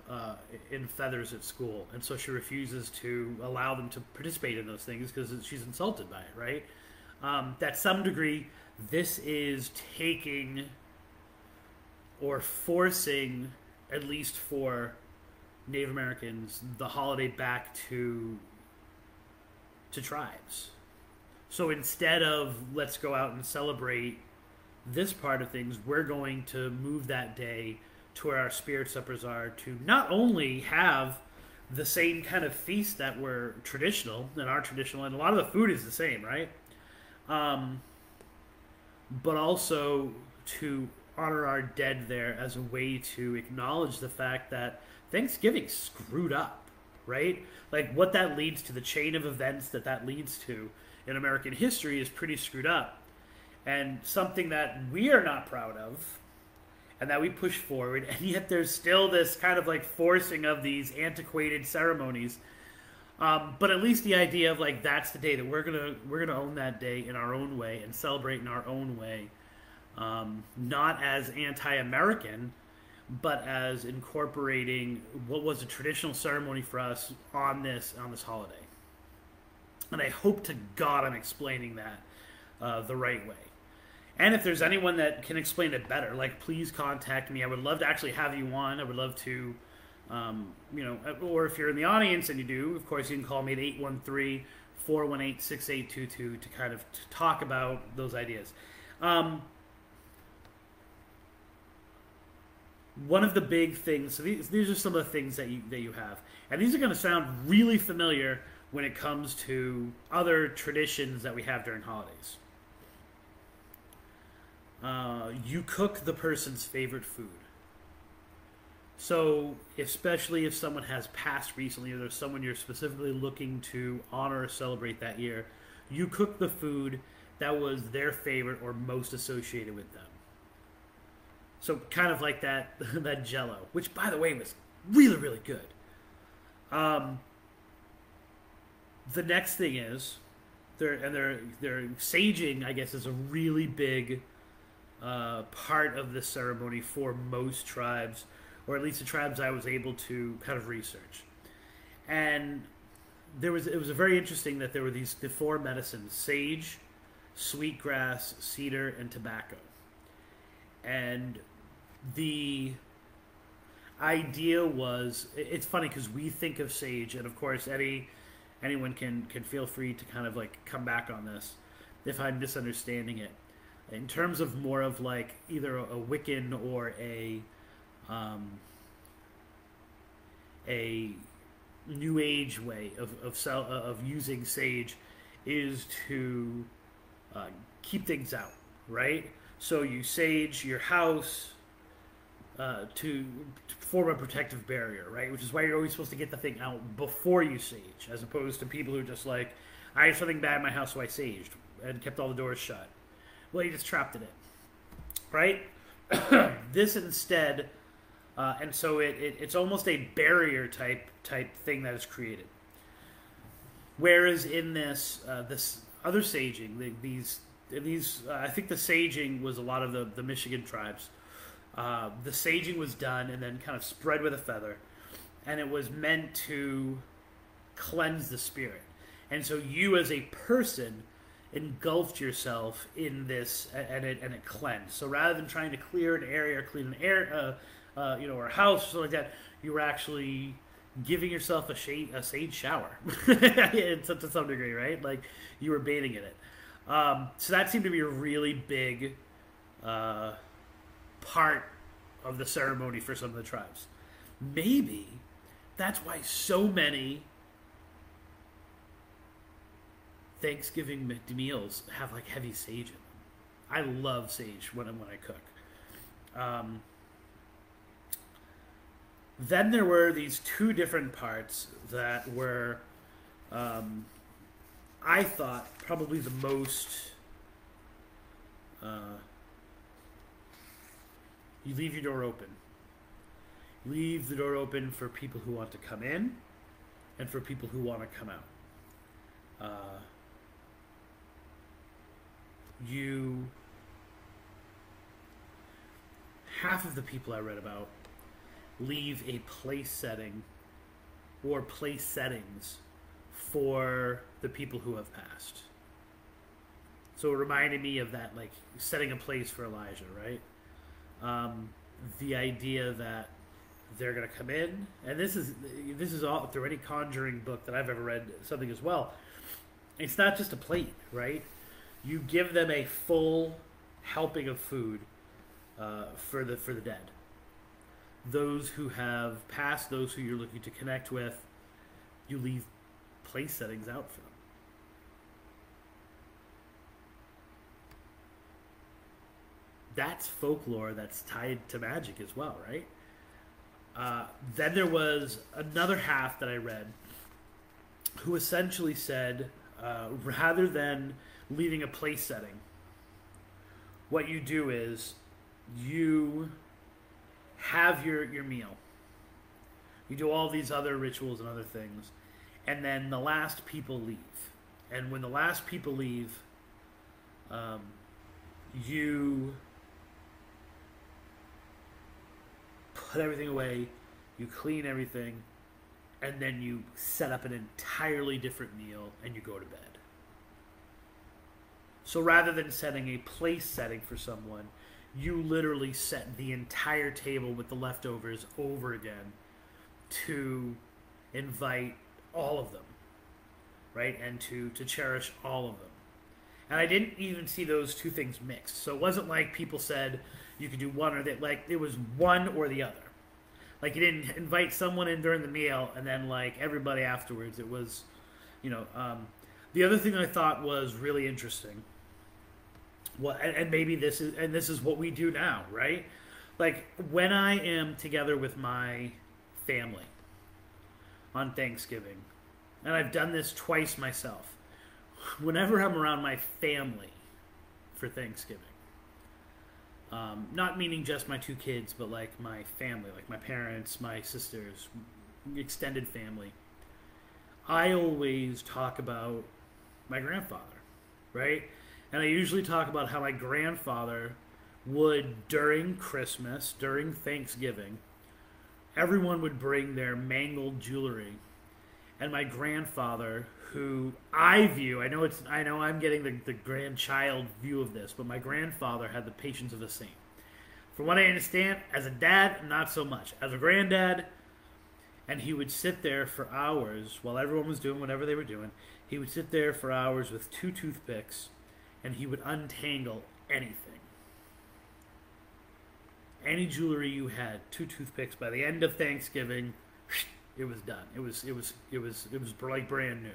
A: in feathers at school, and so she refuses to allow them to participate in those things because she's insulted by it, right? That some degree, this is taking or forcing, at least for Native Americans, the holiday back to tribes. So instead of let's go out and celebrate this part of things, we're going to move that day to where our spirit suppers are, to not only have the same kind of feast that were traditional, and a lot of the food is the same, right? But also to honor our dead there as a way to acknowledge the fact that Thanksgiving screwed up, right? Like what that leads to, the chain of events that leads to in American history is pretty screwed up. And something that we are not proud of and that we push forward, and yet there's still this kind of like forcing of these antiquated ceremonies. But at least the idea of like, that's the day that we're gonna own that day in our own way and celebrate in our own way. Not as anti-American, but as incorporating what was a traditional ceremony for us on this holiday. And I hope to God I'm explaining that the right way. And if there's anyone that can explain it better, like, please contact me. I would love to actually have you on. I would love to, or if you're in the audience and you do, of course, you can call me at 813-418-6822 to kind of talk about those ideas. One of the big things, so these are some of the things that you have. And these are going to sound really familiar when it comes to other traditions that we have during holidays. You cook the person's favorite food. So, especially if someone has passed recently, or there's someone you're specifically looking to honor or celebrate that year, you cook the food that was their favorite or most associated with them. So, kind of like that Jell-O, which, by the way, was really, really good. The next thing is, they're saging, I guess, is a really big part of this ceremony for most tribes, or at least the tribes I was able to kind of research. And it was very interesting that there were the four medicines: sage, sweetgrass, cedar, and tobacco. And the idea was, it's funny because we think of sage, and of course anyone can feel free to kind of like come back on this. if I'm misunderstanding it. In terms of more of like either a Wiccan or a New Age way of using sage is to keep things out, right? So you sage your house to form a protective barrier, right? Which is why you're always supposed to get the thing out before you sage, as opposed to people who are just like, I have something bad in my house, so I saged and kept all the doors shut. Well, you just trapped it in, right? This instead, and so it's almost a barrier type thing that is created. Whereas in this this other saging, these I think the saging was a lot of the Michigan tribes. The saging was done and then kind of spread with a feather, and it was meant to cleanse the spirit. And so you as a person engulfed yourself in this, and it cleansed. So rather than trying to clear an area or clean an air, or a house or something like that, you were actually giving yourself a sage shower to some degree, right? Like you were bathing in it. So that seemed to be a really big part of the ceremony for some of the tribes. Maybe that's why so many Thanksgiving meals have like heavy sage in them. I love sage when I cook. Then there were these two different parts that were, I thought, probably the most. You leave your door open. You leave the door open for people who want to come in, and for people who want to come out. Half of the people I read about leave a place setting or place settings for the people who have passed. So it reminded me of that, like setting a place for Elijah, right? The idea that they're going to come in, and this is all through any conjuring book that I've ever read, something as well. It's not just a plate, right? You give them a full helping of food for the dead. Those who have passed, those who you're looking to connect with, you leave place settings out for them. That's folklore that's tied to magic as well, right? Then there was another half that I read who essentially said, rather than leaving a place setting, what you do is you have your meal. You do all these other rituals and other things, and then the last people leave. And when the last people leave, you put everything away, you clean everything, and then you set up an entirely different meal and you go to bed. So rather than setting a place setting for someone, you literally set the entire table with the leftovers over again to invite all of them, right? And to cherish all of them. And I didn't even see those two things mixed. So it wasn't like people said you could do one or that. Like, it was one or the other. Like, you didn't invite someone in during the meal and then, like, everybody afterwards. It was, the other thing I thought was really interesting. And maybe this is what we do now, right? Like, when I am together with my family on Thanksgiving, and I've done this twice myself, whenever I'm around my family for Thanksgiving, not meaning just my two kids, but like my family, like my parents, my sisters, extended family, I always talk about my grandfather, right? And I usually talk about how my grandfather would, during Christmas, during Thanksgiving, everyone would bring their mangled jewelry. And my grandfather, who I view, I know I'm getting the grandchild view of this, but my grandfather had the patience of a saint. From what I understand, as a dad, not so much. As a granddad, and he would sit there for hours while everyone was doing whatever they were doing. He would sit there for hours with two toothpicks and he would untangle anything. Any jewelry you had, 2 toothpicks. By the end of Thanksgiving, it was done. It was like brand new.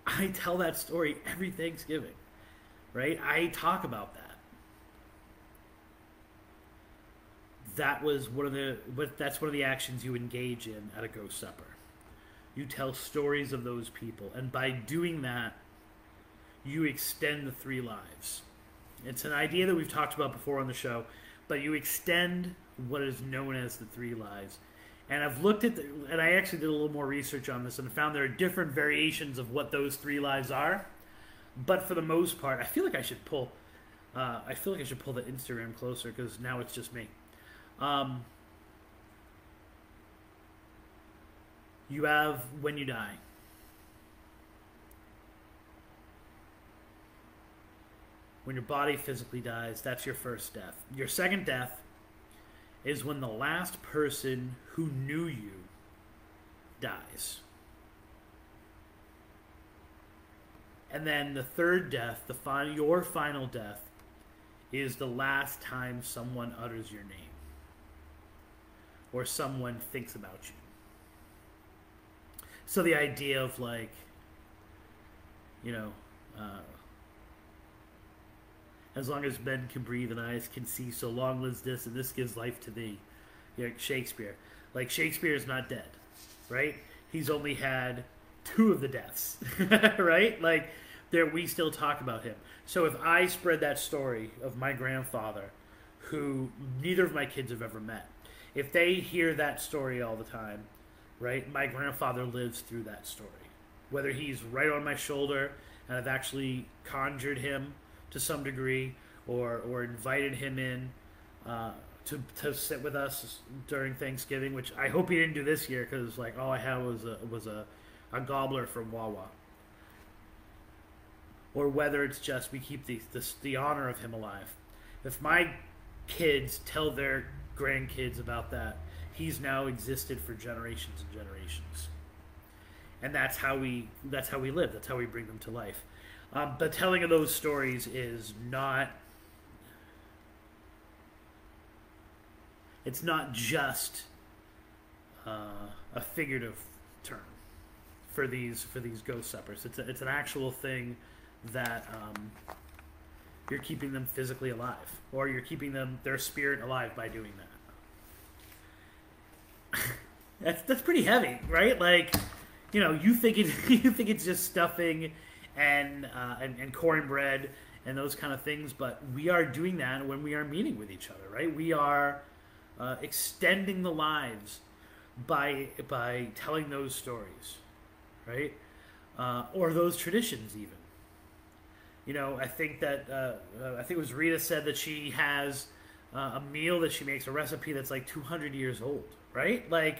A: I tell that story every Thanksgiving, right? I talk about that. That's one of the actions you engage in at a ghost supper. You tell stories of those people, and by doing that, you extend the 3 lives. It's an idea that we've talked about before on the show, but you extend what is known as the 3 lives. And I've looked at and I actually did a little more research on this and found there are different variations of what those 3 lives are. But for the most part, I feel like I should pull the Instagram closer because now it's just me. You have when you die. When your body physically dies, that's your first death. Your second death is when the last person who knew you dies. And then the third death, your final death, is the last time someone utters your name or someone thinks about you. So the idea of like, as long as men can breathe and eyes can see, so long lives this, and this gives life to thee. Shakespeare. Like, Shakespeare is not dead, right? He's only had 2 of the deaths, right? Like, we still talk about him. So if I spread that story of my grandfather, who neither of my kids have ever met, if they hear that story all the time, right, my grandfather lives through that story. Whether he's right on my shoulder, and I've actually conjured him to some degree, or invited him in to sit with us during Thanksgiving, which I hope he didn't do this year because like all I had was a gobbler from Wawa. Or whether it's just we keep the honor of him alive. If my kids tell their grandkids about that, he's now existed for generations and generations, and that's how we live. That's how we bring them to life. The telling of those stories is not. It's not just a figurative term for these ghost suppers. It's an actual thing that you're keeping them physically alive, or you're keeping their spirit alive by doing that. That's pretty heavy, right? Like, you think it's just stuffing and cornbread and those kind of things, but we are doing that when we are meeting with each other, right? We are extending the lives by telling those stories, right? Or those traditions even. I think it was Rita said that she has a meal that she makes, a recipe that's like 200 years old, right? Like,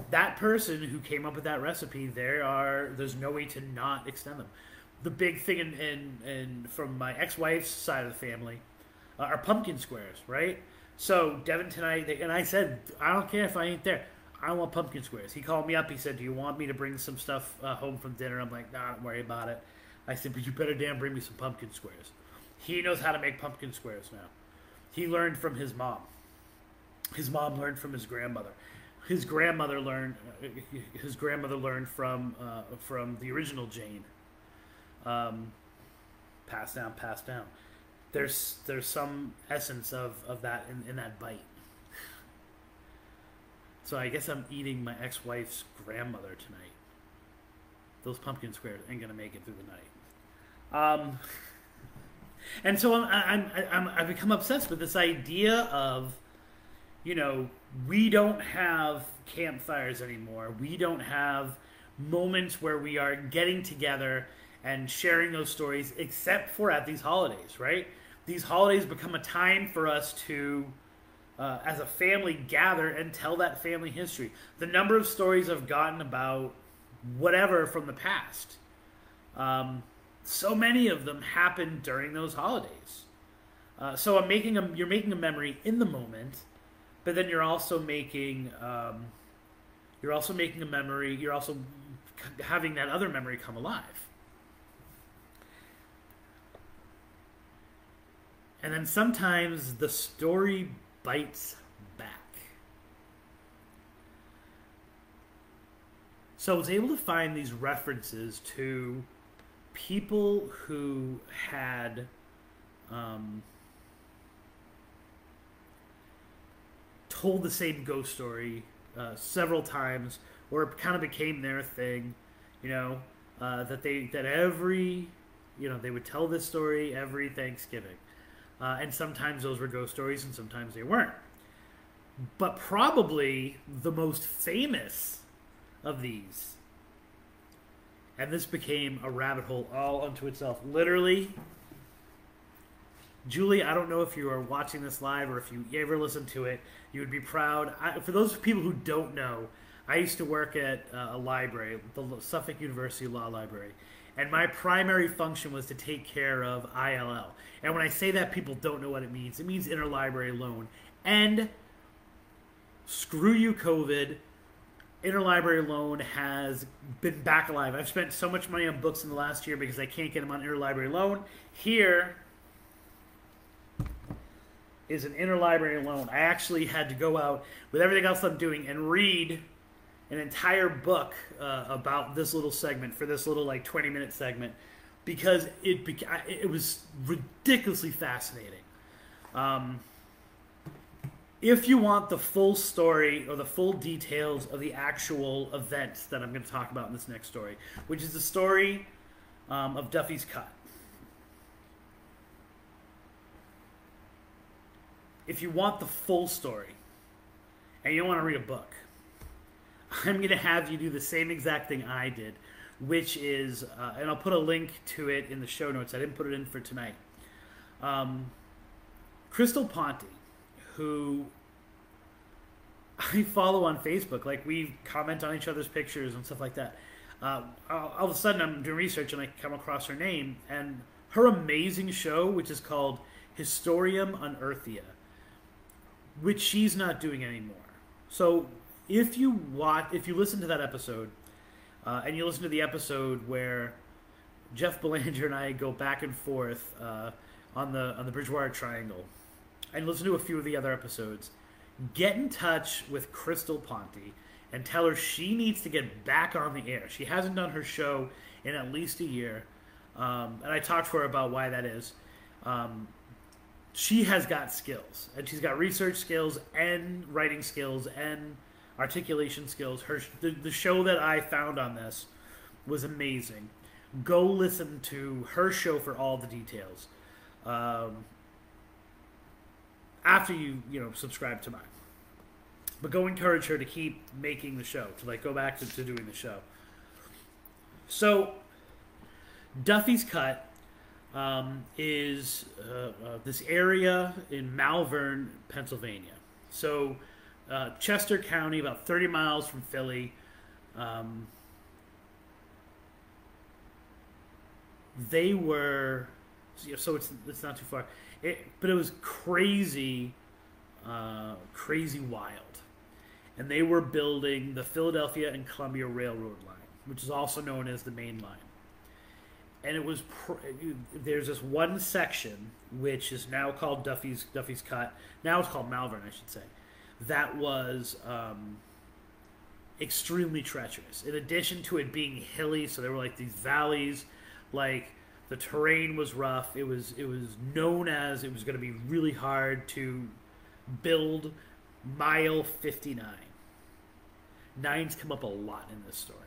A: that person who came up with that recipe, there's no way to not extend them. The big thing in from my ex-wife's side of the family are pumpkin squares, right? So Devin tonight, and I said, I don't care if I ain't there. I want pumpkin squares. He called me up. He said, do you want me to bring some stuff home from dinner? I'm like, nah, don't worry about it. I said, but you better damn bring me some pumpkin squares. He knows how to make pumpkin squares now. He learned from his mom. His mom learned from his grandmother. His grandmother learned from the original Jane. Passed down. There's some essence of that in that bite. So I guess I'm eating my ex-wife's grandmother tonight. Those pumpkin squares ain't gonna make it through the night. And so I've become obsessed with this idea of, we don't have campfires anymore. We don't have moments where we are getting together and sharing those stories, except for at these holidays, right? These holidays become a time for us to, as a family, gather and tell that family history. The number of stories I've gotten about whatever from the past, so many of them happen during those holidays. So you're making a memory in the moment, but then you're also making a memory. You're also having that other memory come alive. And then sometimes the story bites back. So I was able to find these references to people who had told the same ghost story several times, or it kind of became their thing, that every, they would tell this story every Thanksgiving. And sometimes those were ghost stories and sometimes they weren't. But probably the most famous of these, and this became a rabbit hole all unto itself. Literally, Julie, I don't know if you are watching this live or if you ever listen to it, you would be proud. For those people who don't know, I used to work at a library, the Suffolk University Law Library. And my primary function was to take care of ILL. And when I say that, people don't know what it means. It means interlibrary loan. And screw you, COVID. Interlibrary loan has been back alive. I've spent so much money on books in the last year because I can't get them on interlibrary loan. Here is an interlibrary loan. I actually had to go out with everything else I'm doing and read an entire book about this little segment, for this little 20-minute segment, because it was ridiculously fascinating. If you want the full story or the full details of the actual events that I'm going to talk about in this next story, which is the story of Duffy's Cut. If you want the full story and you don't want to read a book, I'm going to have you do the same exact thing I did, which is, and I'll put a link to it in the show notes. I didn't put it in for tonight. Crystal Ponti, who I follow on Facebook, we comment on each other's pictures and stuff like that. All of a sudden, I'm doing research and I come across her name and her amazing show, which is called Historium Unearthia, which she's not doing anymore. So if you listen to that episode, and you listen to the episode where Jeff Belanger and I go back and forth on the Bridgewater Triangle, and listen to a few of the other episodes, get in touch with Crystal Ponti and tell her she needs to get back on the air. She hasn't done her show in at least a year, and I talked to her about why that is. She has got skills, and she's got research skills and writing skills and articulation skills. The show that I found on this was amazing. Go listen to her show for all the details. After you subscribe to mine. But go encourage her to keep making the show, to go back to doing the show. So, Duffy's Cut is this area in Malvern, Pennsylvania. So, Chester County, about 30 miles from Philly. They were, so it's not too far. But it was crazy wild. And they were building the Philadelphia and Columbia Railroad line, which is also known as the Main Line. And it was there's this one section which is now called Duffy's Cut. Now it's called Malvern, I should say. That was extremely treacherous. In addition to it being hilly, so there were these valleys, the terrain was rough. It was known as it was going to be really hard to build mile 59. Nines come up a lot in this story.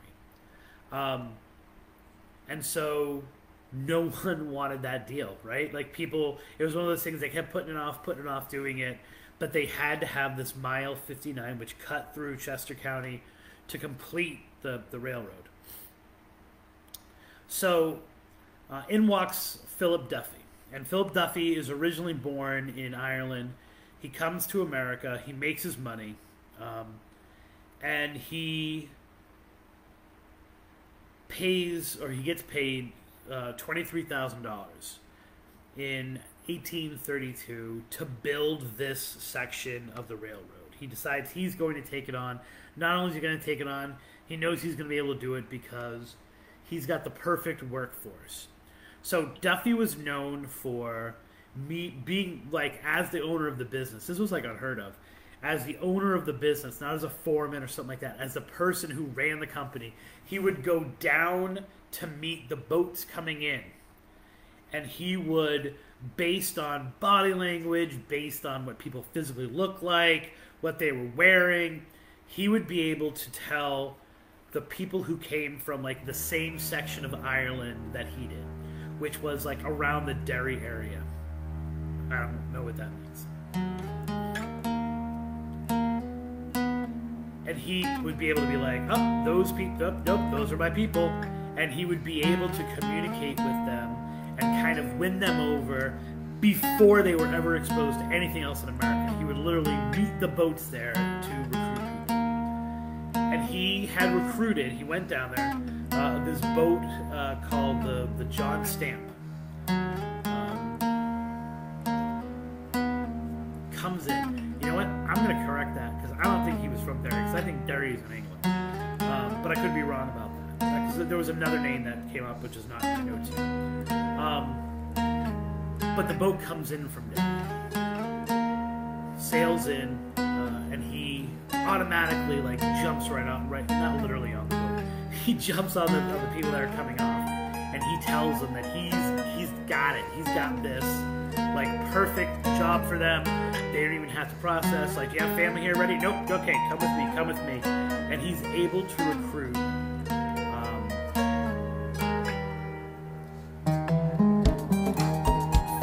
A: And so no one wanted that deal, right? People, it was one of those things they kept putting it off doing it, but they had to have this mile 59, which cut through Chester County to complete the railroad. So in walks Philip Duffy. And Philip Duffy is originally born in Ireland. He comes to America. He makes his money. And he gets paid $23,000 in 1832 to build this section of the railroad. He decides he's going to take it on. Not only is he going to take it on, he knows he's going to be able to do it because he's got the perfect workforce. So Duffy was known for me being like as the owner of the business. This was like unheard of. As the owner of the business, not as a foreman or something like that, as the person who ran the company, he would go down to meet the boats coming in. And he would, based on body language, based on what people physically look like, what they were wearing, he would be able to tell the people who came from like the same section of Ireland that he did, which was like around the Derry area. I don't know what that means. And he would be able to be like, oh, those people, oh, nope, those are my people. And he would be able to communicate with them and kind of win them over before they were ever exposed to anything else in America. He would literally meet the boats there to recruit people. And he had recruited, he went down there, this boat called the John Stamp. Comes in. You know what? I'm going to correct that because I don't think he was from Derry, because I think Derry is in England. But I could be wrong about that. Because there was another name that came up, which is not in my notes here. But the boat comes in from Derry, sails in, and he automatically like jumps right on, right, not literally on the boat. He jumps on the people that are coming off, and he tells them that he's got it. He's got this like perfect job for them. They don't even have to process, like, you have family here ready? Nope, okay, come with me. And he's able to recruit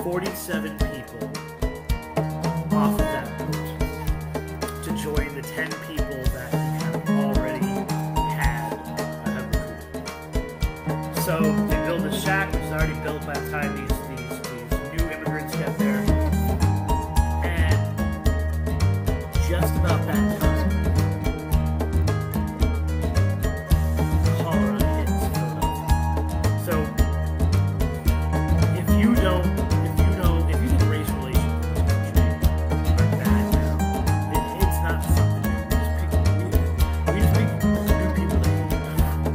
A: 47 people off of that boat to join the 10 people that he kind of already had recruited. So they build a shack, which is already built by the time these new immigrants get there. Just about that time, cholera hits Philadelphia. So, if you think race relations in this country are bad now, it's not something new. We just pick new people to hate,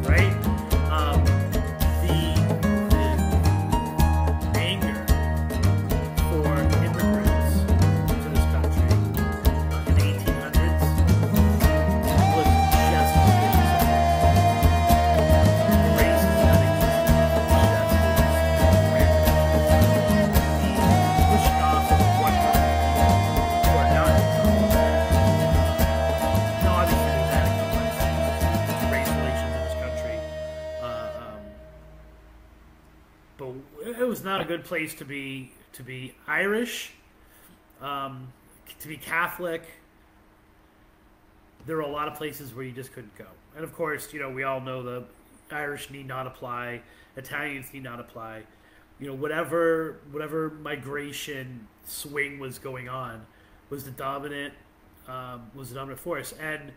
A: right? The anger for immigrants to this country in the 1800s was just as big as that. Race is not existent, just rampant. The pushing off of one group who are not no, obviously there's added complexities to race relations in this country. But it was not a good place to be Irish. To be Catholic. There were a lot of places where you just couldn't go. And of course, we all know the Irish need not apply, Italians need not apply. Whatever migration swing was going on was the dominant force. And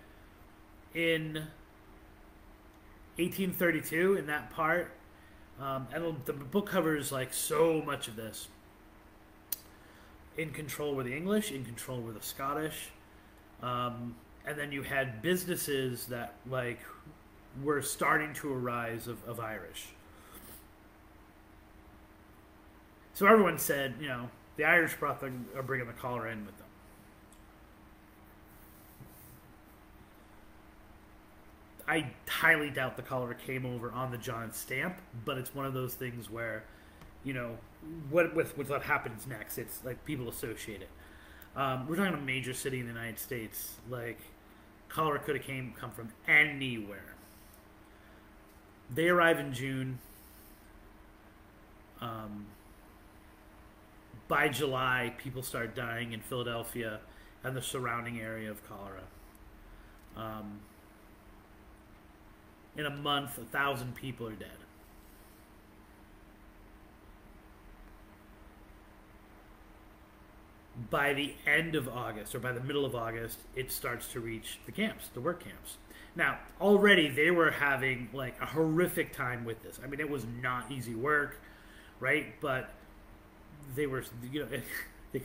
A: in 1832, in that part, and the book covers like so much of this. In control were the English, in control were the Scottish, and then you had businesses that like were starting to arise of Irish. So everyone said, the Irish are bringing the cholera in with them. I highly doubt the cholera came over on the John Stamp, but it's one of those things where, what happens next, it's like people associate it. We're talking a major city in the United States. Like, cholera could have come from anywhere. They arrive in June. By July, people start dying in Philadelphia and the surrounding area of cholera. In a month, 1,000 people are dead. By the end of August, or by the middle of August, it starts to reach the camps, the work camps. Now, already they were having like a horrific time with this. I mean, it was not easy work, right? But they were, they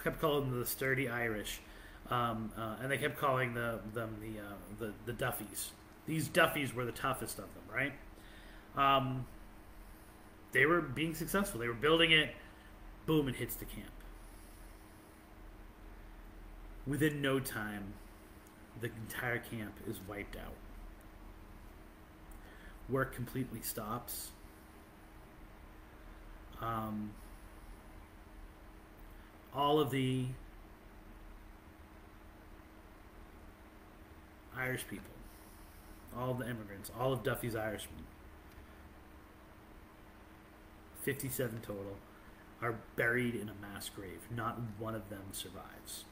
A: kept calling them the sturdy Irish, and they kept calling them the Duffys. These Duffys were the toughest of them, right? They were being successful. They were building it. boom, it hits the camp. Within no time, the entire camp is wiped out. Work completely stops. All of the Irish people, all of the immigrants, all of Duffy's Irishmen, 57 total, are buried in a mass grave. Not one of them survives.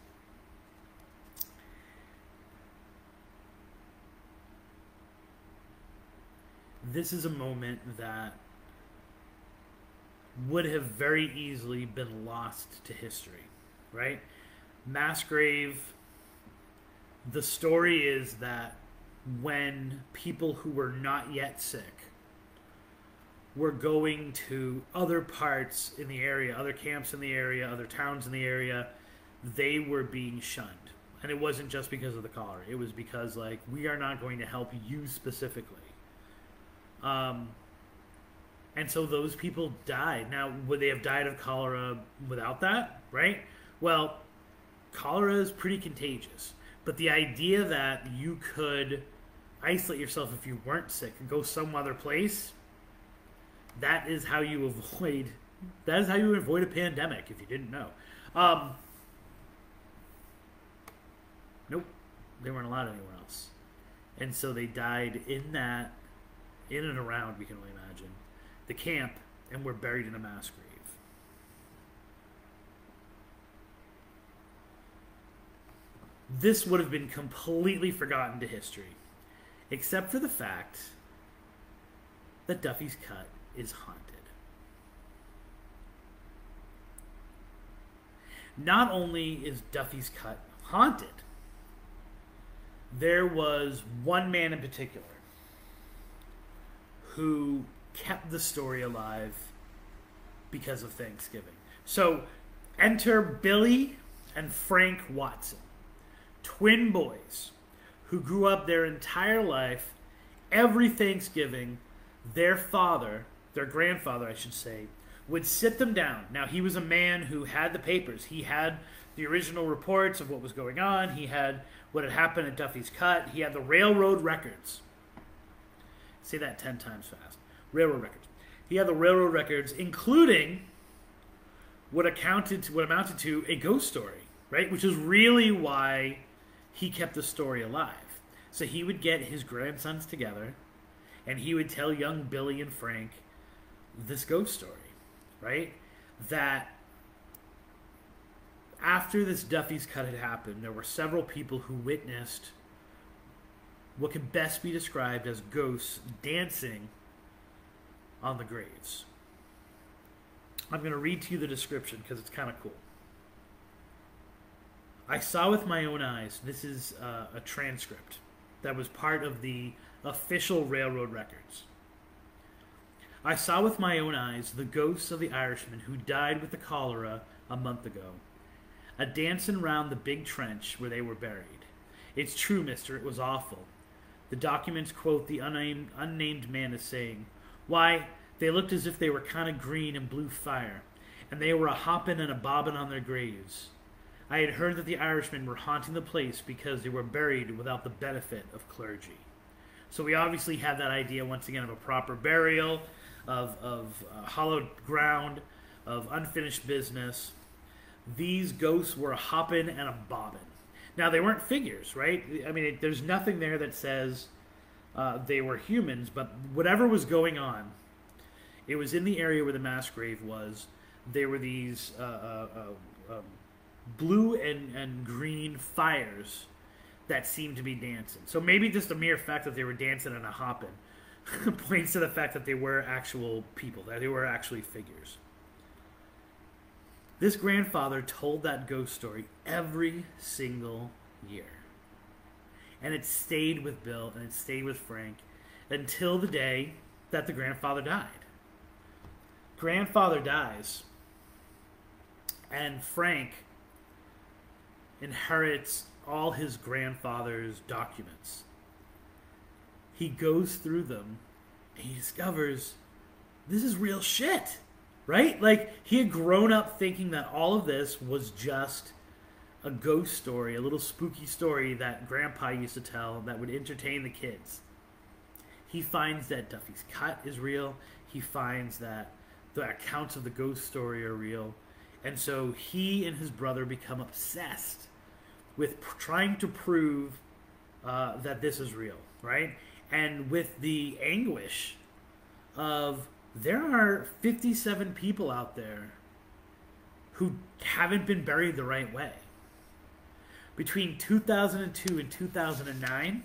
A: This is a moment that would have very easily been lost to history, right? Mass grave, the story is that when people who were not yet sick were going to other parts in the area, other camps in the area, other towns in the area, they were being shunned. And it wasn't just because of the cholera. It was because, like, we are not going to help you specifically. And so those people died. Now, would they have died of cholera without that, right? Well, cholera is pretty contagious. But the idea that you could isolate yourself if you weren't sick and go some other place, that is how you avoid a pandemic, if you didn't know. Nope. They weren't allowed anywhere else. And so they died in and around, we can only imagine, the camp, and were buried in a mass grave. This would have been completely forgotten to history, except for the fact that Duffy's Cut is haunted. Not only is Duffy's Cut haunted, there was one man in particular who kept the story alive because of Thanksgiving. So, enter Billy and Frank Watson, twin boys who grew up their entire life. Every Thanksgiving, their grandfather, I should say, would sit them down. Now, he was a man who had the papers. He had the original reports of what was going on. He had what had happened at Duffy's Cut. He had the railroad records. Say that 10 times fast. Railroad records. He had the railroad records, including what amounted to a ghost story, right? Which is really why he kept the story alive. So he would get his grandsons together, and he would tell young Billy and Frank this ghost story, right? That after this Duffy's Cut had happened, there were several people who witnessed what can best be described as ghosts dancing on the graves. I'm going to read to you the description because it's kind of cool. I saw with my own eyes, this is a transcript that was part of the official railroad records. I saw with my own eyes the ghosts of the Irishmen who died with the cholera a month ago, a dancing round the big trench where they were buried. It's true, mister, it was awful. The documents quote the unnamed man as saying, why, they looked as if they were kind of green and blue fire, and they were a hopping and a bobbing on their graves. I had heard that the Irishmen were haunting the place because they were buried without the benefit of clergy. So we obviously had that idea, once again, of a proper burial, of hallowed ground, of unfinished business. These ghosts were a hopping and a bobbing. Now, they weren't figures, right? I mean, there's nothing there that says they were humans, but whatever was going on, it was in the area where the mass grave was. There were these blue and green fires that seemed to be dancing. So maybe just the mere fact that they were dancing and a hopping points to the fact that they were actual people, that they were actually figures. This grandfather told that ghost story every single year. And it stayed with Bill and it stayed with Frank until the day that the grandfather died. Grandfather dies, and Frank inherits all his grandfather's documents. He goes through them and he discovers this is real shit. right? Like, he had grown up thinking that all of this was just a ghost story, a little spooky story that Grandpa used to tell that would entertain the kids. He finds that Duffy's cut is real. He finds that the accounts of the ghost story are real. And so he and his brother become obsessed with trying to prove that this is real, right? And with the anguish of there are 57 people out there who haven't been buried the right way. Between 2002 and 2009,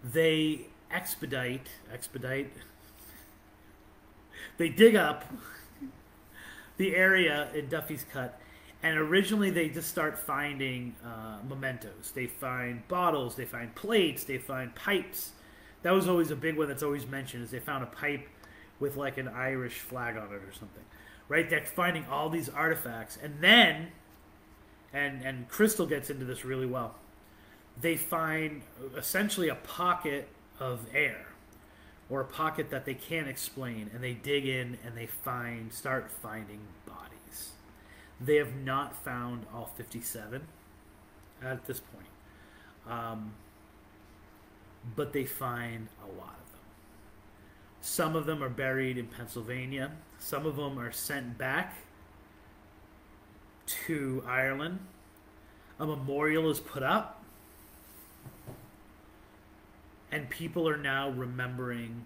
A: they they dig up the area in Duffy's Cut, and originally they just start finding mementos. They find bottles, they find plates, they find pipes. That was always a big one that's always mentioned, is they found a pipe with like an Irish flag on it or something. Right? They're finding all these artifacts, and then, and Crystal gets into this really well, they find essentially a pocket of air, or a pocket that they can't explain, and they dig in and they start finding bodies. They have not found all 57 at this point, but they find a lot of them. Some of them are buried in Pennsylvania. Some of them are sent back to Ireland. A memorial is put up. And people are now remembering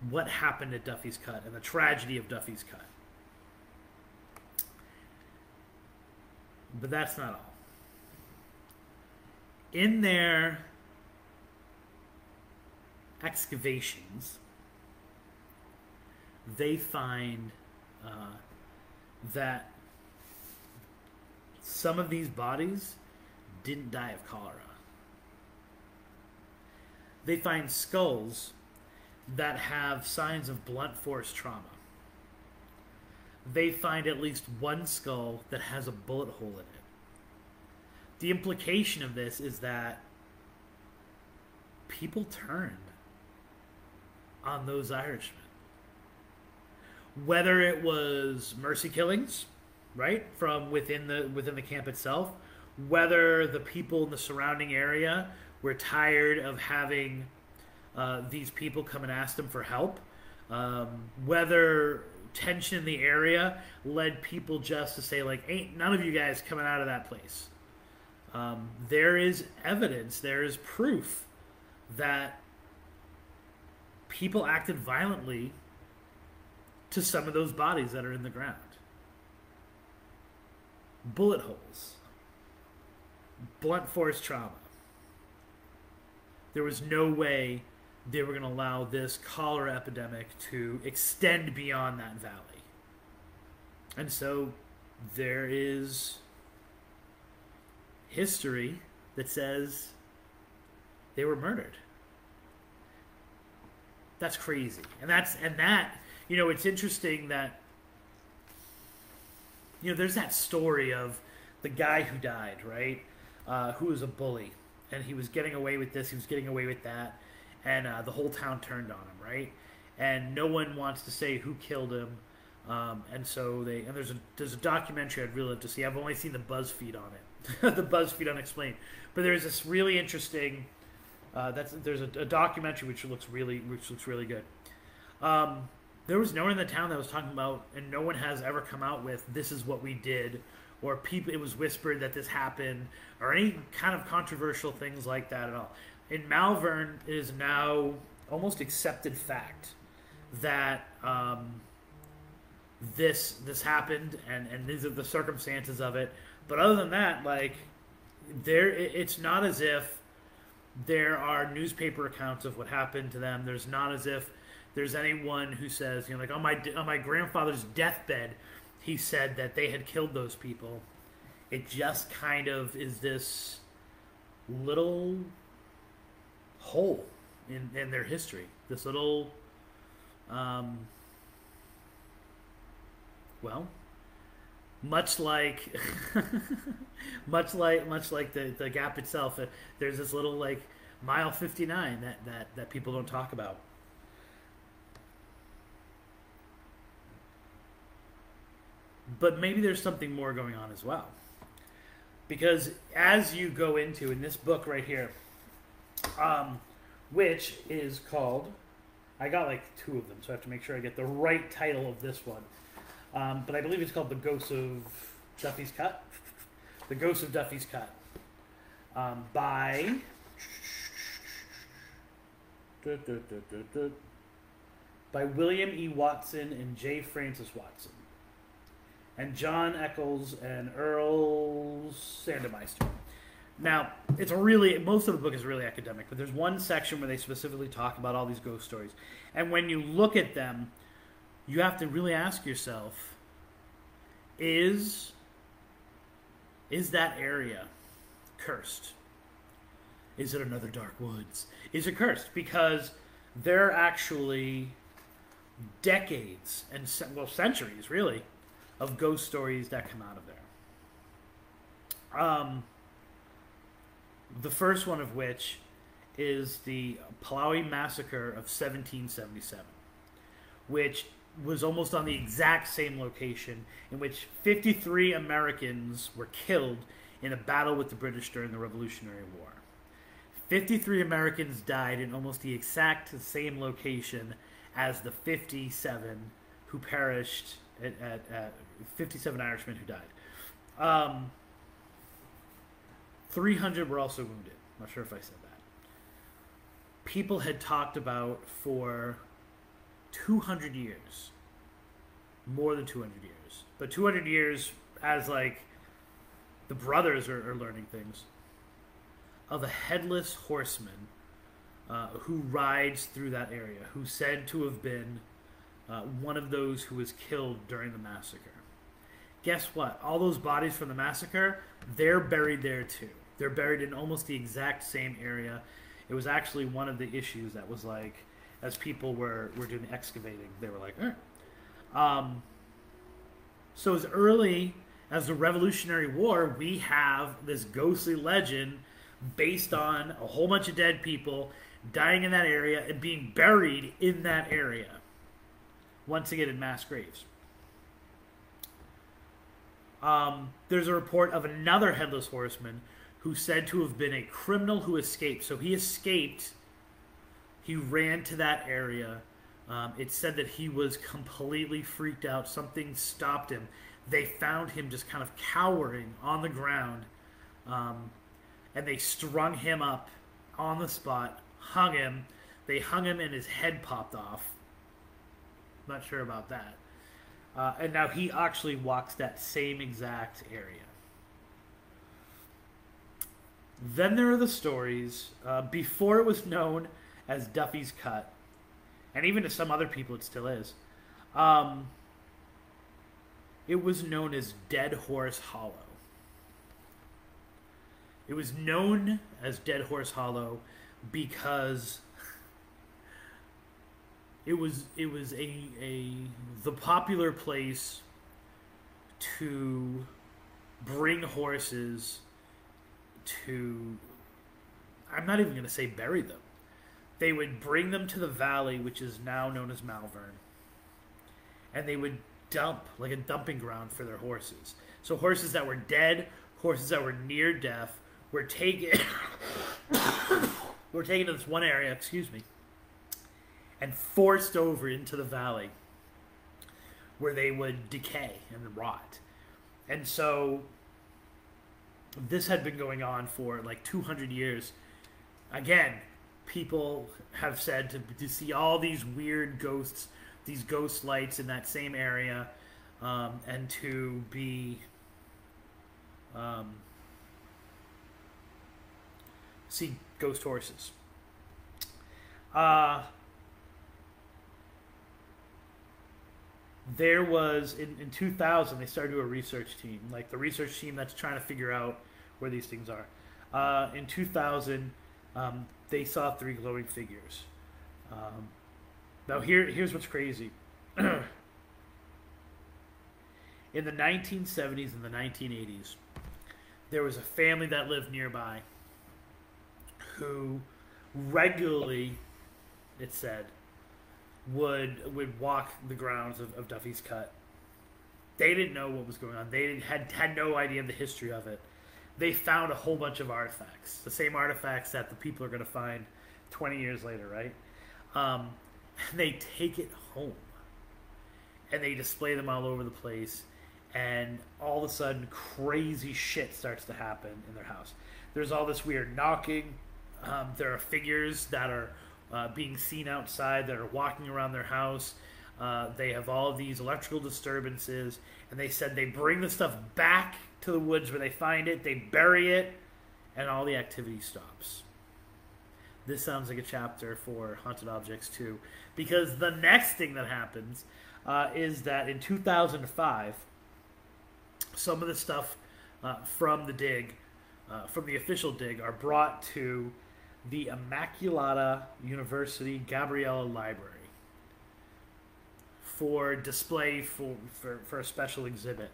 A: what happened at Duffy's Cut and the tragedy of Duffy's Cut. But that's not all. In their excavations, they find that some of these bodies didn't die of cholera. They find skulls that have signs of blunt force trauma. They find at least one skull that has a bullet hole in it. The implication of this is that people turned on those Irishmen. Whether it was mercy killings, right, from within the camp itself, whether the people in the surrounding area were tired of having these people come and ask them for help, whether tension in the area led people just to say, like, ain't none of you guys coming out of that place. There is evidence, there is proof that people acted violently to some of those bodies that are in the ground. Bullet holes. Blunt force trauma. There was no way they were going to allow this cholera epidemic to extend beyond that valley. And so there is history that says they were murdered. That's crazy. And that, you know, it's interesting that, you know, there's that story of the guy who died, right? Who was a bully. And he was getting away with this, he was getting away with that. And the whole town turned on him, right? And no one wants to say who killed him. And so there's a documentary I'd really love to see. I've only seen the BuzzFeed on it. The BuzzFeed Unexplained. But there's this really interesting, there's a documentary which looks really good. There was no one in the town that was talking about, and no one has ever come out with, this is what we did, or people, it was whispered that this happened, or any kind of controversial things like that at all. In Malvern, it is now almost accepted fact that this happened, and these are the circumstances of it. But other than that, like, it's not as if there are newspaper accounts of what happened to them. There's not as if there's anyone who says, you know, like, on my grandfather's deathbed, he said that they had killed those people. It just kind of is this little hole in their history. This little, well, much like the gap itself, there's this little, like, mile 59 that people don't talk about. But maybe there's something more going on as well. Because as you go into, in this book right here, which is called, I got like two of them, so I have to make sure I get the right title of this one. But I believe it's called The Ghost of Duffy's Cut. The Ghost of Duffy's Cut. By William E. Watson and J. Francis Watson. And John Eccles and Earl Sandemeister. Now, it's most of the book is really academic, but there's one section where they specifically talk about all these ghost stories. And when you look at them, you have to really ask yourself, is that area cursed? Is it another Dark Woods? Is it cursed? Because there are actually decades and, centuries, really, of ghost stories that come out of there. The first one of which is the Palau Massacre of 1777, which was almost on the exact same location, in which 53 Americans were killed in a battle with the British during the Revolutionary War. 53 Americans died in almost the exact same location as the 57 who perished at 57 Irishmen who died. 300 were also wounded. I'm not sure if I said that. People had talked about for 200 years, more than 200 years, but 200 years as like the brothers are learning things, of a headless horseman who rides through that area, who's said to have been one of those who was killed during the massacre. Guess what? All those bodies from the massacre, they're buried there too. They're buried in almost the exact same area. It was actually one of the issues that was like, as people were doing the excavating, they were like, so as early as the Revolutionary War, we have this ghostly legend based on a whole bunch of dead people dying in that area and being buried in that area. Once again, in mass graves. There's a report of another headless horseman who's said to have been a criminal who escaped. So he escaped. He ran to that area. It's said that he was completely freaked out. Something stopped him. They found him just kind of cowering on the ground. And they strung him up on the spot, hung him. They hung him and his head popped off. Not sure about that. And now he actually walks that same exact area. Then there are the stories, before it was known as Duffy's Cut, and even to some other people it still is, it was known as Dead Horse Hollow. It was known as Dead Horse Hollow because it was the popular place to bring horses to, I'm not even going to say bury them. They would bring them to the valley, which is now known as Malvern, and they would dump, like a dumping ground for their horses. So horses that were dead, horses that were near death, were taken to this one area, and forced over into the valley where they would decay and rot. And so this had been going on for like 200 years. Again, people have said to see all these weird ghosts, these ghost lights in that same area, and to be see ghost horses. There was, in 2000, they started to do a research team, like the research team that's trying to figure out where these things are. In 2000, they saw 3 glowing figures. Now here's what's crazy. In the 1970s and the 1980s, there was a family that lived nearby who regularly, it said, would walk the grounds of Duffy's Cut They didn't know what was going on. They had no idea of the history of it. They found a whole bunch of artifacts, the same artifacts that the people are going to find 20 years later, right? And they take it home, and they display them all over the place, and all of a sudden, crazy shit starts to happen in their house. There's all this weird knocking. There are figures that are being seen outside that are walking around their house. They have all of these electrical disturbances, and they said they bring the stuff back to the woods where they find it, they bury it, and all the activity stops. This sounds like a chapter for Haunted Objects 2, because the next thing that happens is that in 2005, some of the stuff from the dig, from the official dig, are brought to the Immaculata University Gabriella Library for display for a special exhibit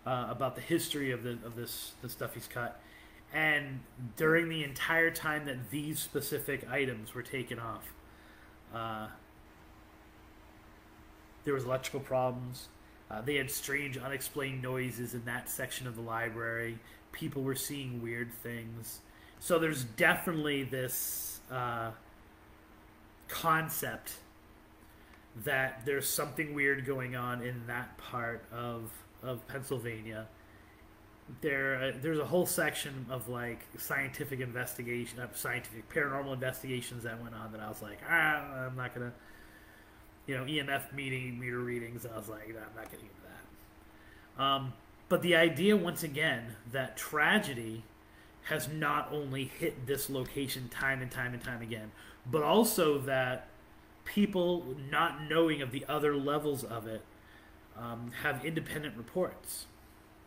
A: about the history of the stuff he's cut. And during the entire time that these specific items were taken off, there was electrical problems. They had strange, unexplained noises in that section of the library. People were seeing weird things. So there's definitely this concept that there's something weird going on in that part of Pennsylvania. There's a whole section of like scientific investigation, scientific paranormal investigations that went on that I was like, I'm not gonna, EMF meter readings. And I was like, I'm not gonna get that. But the idea, once again, that tragedy has not only hit this location time and time and time again, but also that people not knowing of the other levels of it have independent reports,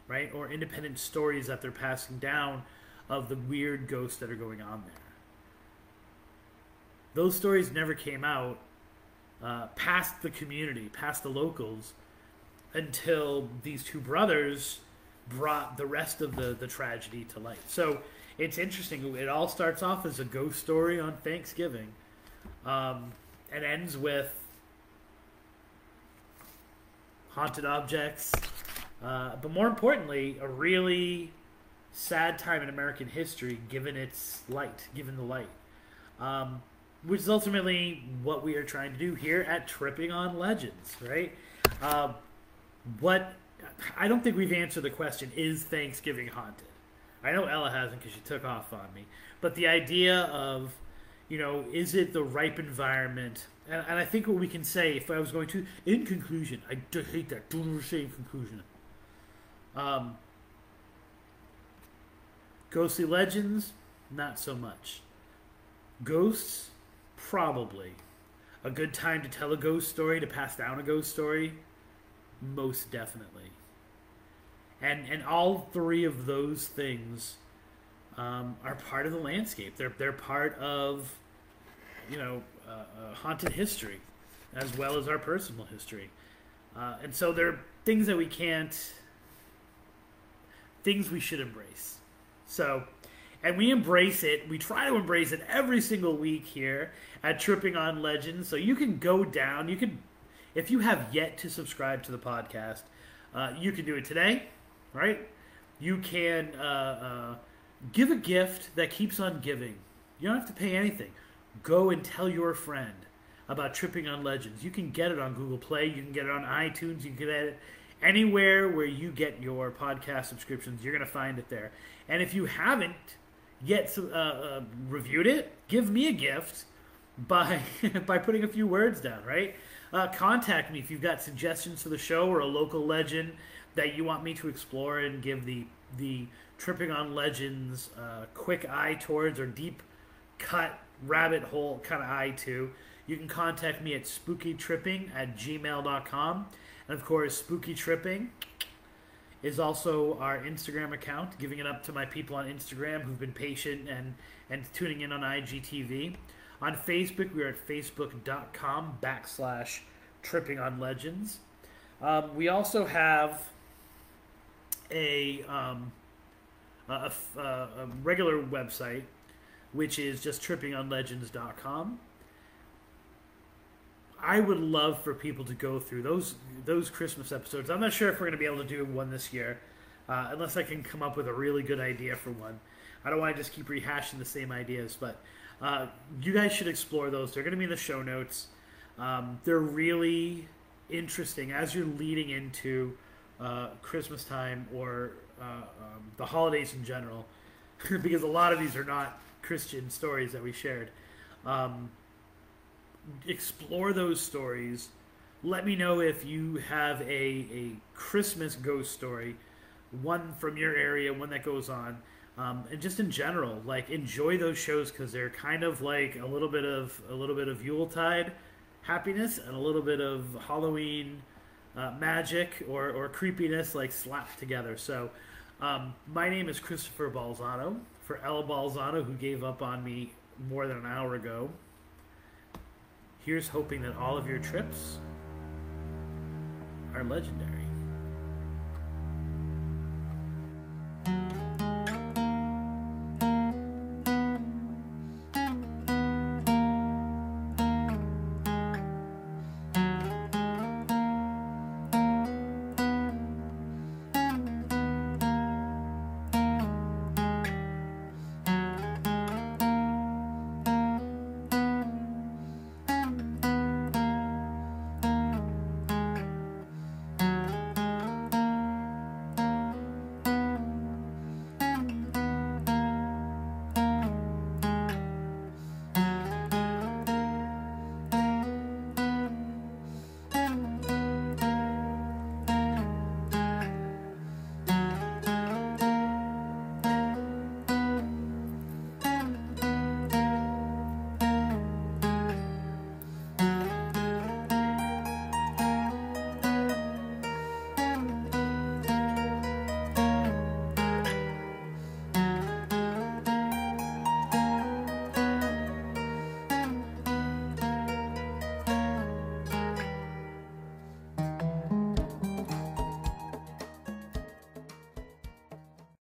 A: right? Or independent stories that they're passing down of the weird ghosts that are going on there. Those stories never came out past the community, past the locals, until these two brothers brought the rest of the tragedy to light. So it's interesting. It all starts off as a ghost story on Thanksgiving and ends with haunted objects. But more importantly, a really sad time in American history given the light. Which is ultimately what we are trying to do here at Tripping on Legends, right? I don't think we've answered the question, is Thanksgiving haunted? I know Ella hasn't because she took off on me. But the idea of, is it the ripe environment? And I think what we can say, if I was going to, in conclusion, I hate that, don't ever say in conclusion. Ghostly legends, not so much. Ghosts, probably. A good time to tell a ghost story, to pass down a ghost story, most definitely. And all three of those things are part of the landscape. They're part of, haunted history, as well as our personal history. And so they're things that things we should embrace. So, and we embrace it. We try to embrace it every single week here at Tripping on Legends. So you can go down. If you have yet to subscribe to the podcast, you can do it today, right? You can give a gift that keeps on giving. You don't have to pay anything. Go and tell your friend about Tripping on Legends. You can get it on Google Play. You can get it on iTunes. You can get it anywhere where you get your podcast subscriptions. You're going to find it there. And if you haven't yet reviewed it, give me a gift by putting a few words down, right? Contact me if you've got suggestions for the show or a local legend that you want me to explore and give the Tripping on Legends quick eye towards, or deep cut rabbit hole kind of eye to. You can contact me at spookytripping@gmail.com. And of course, Spooky Tripping is also our Instagram account, giving it up to my people on Instagram who've been patient and tuning in on IGTV. On Facebook, we're at facebook.com/trippingonlegends. We also have a regular website, which is just trippingonlegends.com. I would love for people to go through those Christmas episodes. I'm not sure if we're going to be able to do one this year, unless I can come up with a really good idea for one. I don't want to just keep rehashing the same ideas, but you guys should explore those. They're going to be in the show notes. They're really interesting as you're leading into Christmas time or the holidays in general, because a lot of these are not Christian stories that we shared. Explore those stories. Let me know if you have a Christmas ghost story, one from your area, one that goes on, and just in general, like enjoy those shows because they're kind of like a little bit of Yuletide happiness and a little bit of Halloween magic or creepiness like slapped together. So my name is Christopher Balzano for Ella Balzano, who gave up on me more than an hour ago. Here's hoping that all of your trips are legendary.